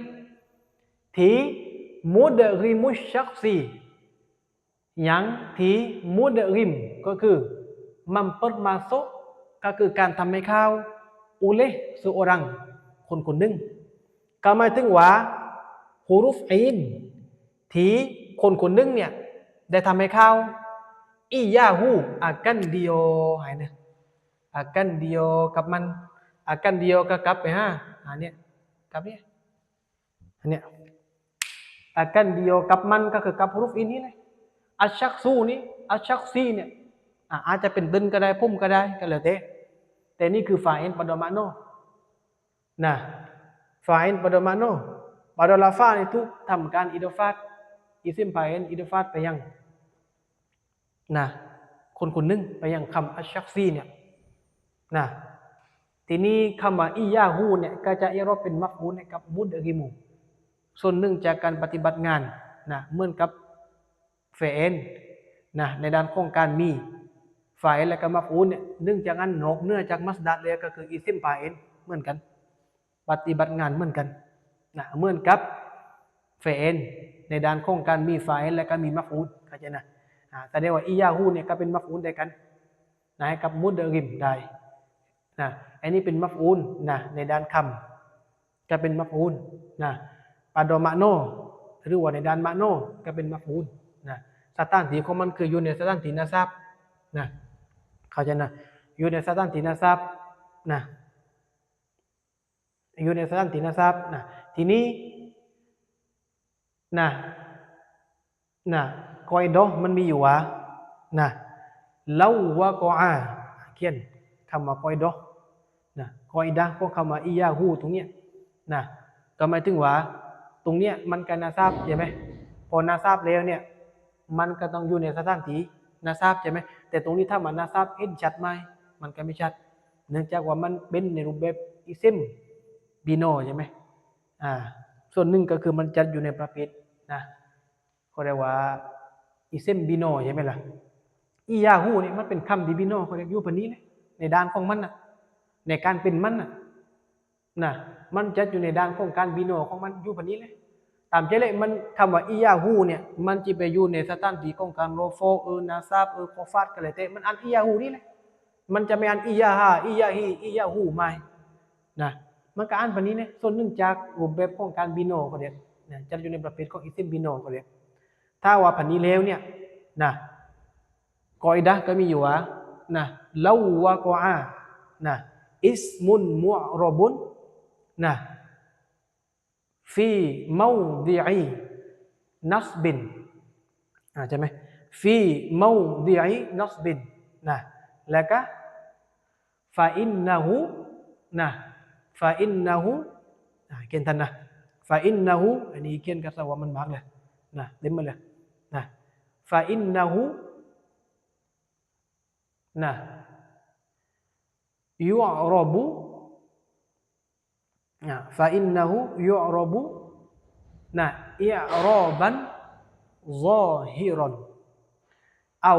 ที่มุดกิมุชักซีyangที่มุดริมก็คือ mempermasuk ก็คือการทำให้เข้า oleh seorang คนหนึ่งก็หมายถึงว่าฮุรุฟอินที่คนหนึ่งเนี่ยได้ทำให้เข้าอียาฮูakan dia หายเนี่ย akan dia กับมัน akan dia ก็กลับไปเนี่ยกลับเนี่ยอันเนี้ย akan dia กับมันก็คือกับฮุรุฟอินนี่เลยอัชชักซูนี้อัชชักซีเนี่ยอาจจะเป็นตึนก็ได้พุ่มก็ได้ก็แล้วแต่นี่คือฟาอินปะดอมาโนฟาอินปะดอมาโนปะดอลาฟาituทำการอิดอฟาตอิซิมฟาอินอิดอฟาตไปยังคนหนึ่งไปยังคำอัชชักซีเนี่ยทีนี้คำว่าอียาฮูเนี่ยก็จะอิรอบเป็นมัฟอูลกับมุดกิมูส่วนหนึ่งจากการปฏิบัติงานเหมือนกับเฟนในด้านของการมีฝ่ายและก็มัฟอูลเนี่ยเนื่องจากนั้นนอกเนื่องจากมัสดัดเลยก็คืออิซิมฟาอินเหมือนกันปฏิบัติงานเหมือนกันเหมือนกับเฟนในด้านของการมีฝ่ายและก็มีมัฟอูลเข้าใจนะแต่ได้ว่าอียาฮูเนี่ยก็เป็นมัฟอูลได้กันกับมุดริมได้อันนี้เป็นมัฟอูลในด้านคำก็เป็นมัฟอูลปาโดมาโนหรือว่าในด้านมาโนก็เป็นมัฟอูล สถานที่ของมันคืออยู่ในสถานที่นาซับนะเข้าใจนะอยู่ในสถานที่นาซับนะอยู่ในสถานที่นาซับนะทีนี้นะกอยดอมันมีอยู่ว่านะเล่าวะกออาเขียนคำว่ากอยดอนะกอยดะก็คำว่าอียาฮูตรงเนี้ยนะก็หมายถึงว่าตรงเนี้ยมันกันนาซับใช่ไหมพอนาซับแล้วเนี่ยมันก็ต้องอยู่ในสถานที่นาซับใช่ไหมแต่ตรงนี้ถ้ามันนาซับเห็นชัดไหมมันก็ไม่ชัดเนื่องจากว่ามันเป็นในรูปแบบอิซิมบิโนใช่ไหมส่วนหนึ่งก็คือมันจัดอยู่ในประเภทนะเขาเรียกว่าอิเซมบิโนใช่ไหมล่ะอียาฮูนี่มันเป็นคำที่บิโนเขาเรียกอยู่ปนี้เลยในด้านของมันนะในการเป็นมันนะมันจัดอยู่ในด้านของการบิโนของมันอยู่ปนี้เลยตามใจเลยมันคำว่าอียาฮูเนี่ยมันจะไปอยู่ในสถานที่ของการโรโฟนาซาบคอฟาดกันเลยแต่มันอันอียาฮูนี่เลยมันจะไม่อันอียาฮาอียาฮีอียาฮูไม่นะมันก็อ่านปนี้เนี่ยส่วนหนึ่งจากรูปแบบของการบิโนเขาเรียกนะจัดอยู่ในประเภทของอิเซมบิโนเขาเรียกถ้าว่าพันนี้แล้วเนี่ยนะกอยดะก็มีอยู่ว่านะลาวะกออานะอิสมุนมุอรบุนนะฟีเมาดิอีนัสบินใช่ไหมฟีเมาดิอีนัสบินนะแล้วก็ฟาอินนะฮูนะฟาอินนะฮูเขียนทันนะฟาอินนะฮูอันนี้เขียนกับสวามันมากเลยนะเต็มมาเลยนะฟาอินนะฮูนะยุอรบุนะฟาอินนะฮูยุอรบุนะอิอรอบันซอฮิรอนเอา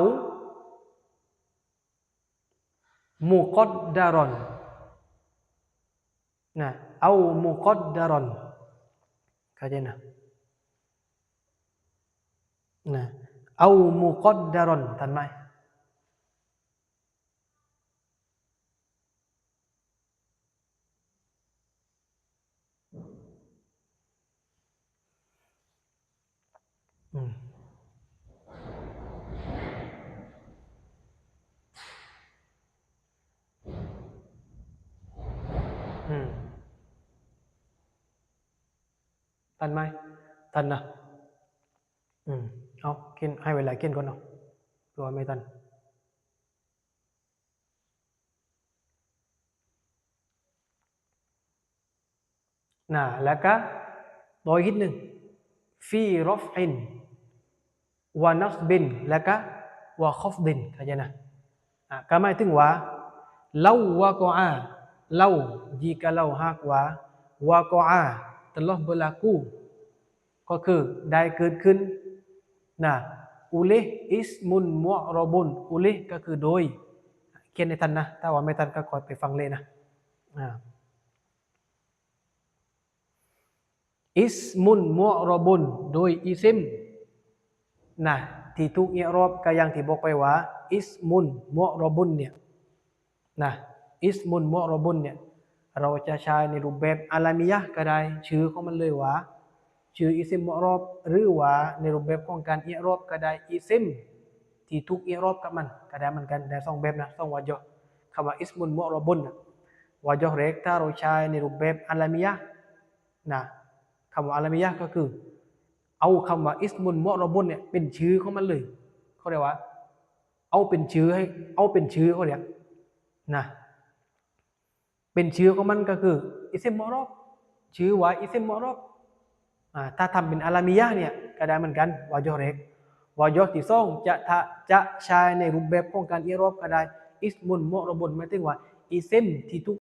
มุกัดดารอนนะเอามุกัดดารอนเข้าใจนะเอามุกัดดารอนทันไหมทันไหมทันนะเอาเขียนให้เวลาเขียนก่อนเนาะตัวไม่ทันแล้วก็ต่ออีกหนึ่งฟีรอฟอินวานัสบินแล้วก็วาคอฟบินเข้าใจนะก็หมายถึงว่าเล่าวะกออาเล่า jika เล่าหากว่าวะกออา telah berlaku ก็คือได้เกิดขึ้นอุลิอิสมุนมุอรบุนอุลิก็คือโดยเขียนในทันนะถ้าว่าไม่ทันก็คอยไปฟังเลยนะอิสมุนมุอรบุนโดยอิซิมที่ถูกอิรอบก็อย่างที่บอกไปว่าอิสมุนมุอรบุนเนี่ยอิสมุนมุอรบุนเนี่ยเราจะใช้ในรูปแบบอาลามียะก็ได้ชื่อของมันเลยว่าชื่ออิซิมมุอรอบหรือว่าในรูปแบบของการอิรอบก็ได้อิซิมที่ถูกอิรอบกับมันก็ได้เหมือนกันได้สองแบบนะสองวะญอคำว่าอิสมุนมุอรบุนวะญอแรกถ้าเราใช้ในรูปแบบอาลามียะคำว่าอาลามียะก็คือเอาคำว่าอิสมุนมุอรบุนเนี่ยเป็นชื่อของมันเลยเขาเรียกว่าเอาเป็นชื่อเขาเรียกเป็นชื่อของมันก็คืออิซิมมุอรอบชื่อว่าอิซิมมุอรอบถ้าทำเป็นอาลามียะเนี่ยก็ได้เหมือนกันวะญอแรกวะญอที่สองจะใช้ในรูปแบบของการอิรอบก็ได้อิสมุนมุอรบุนหมายถึงว่าอิซิมที่ถูก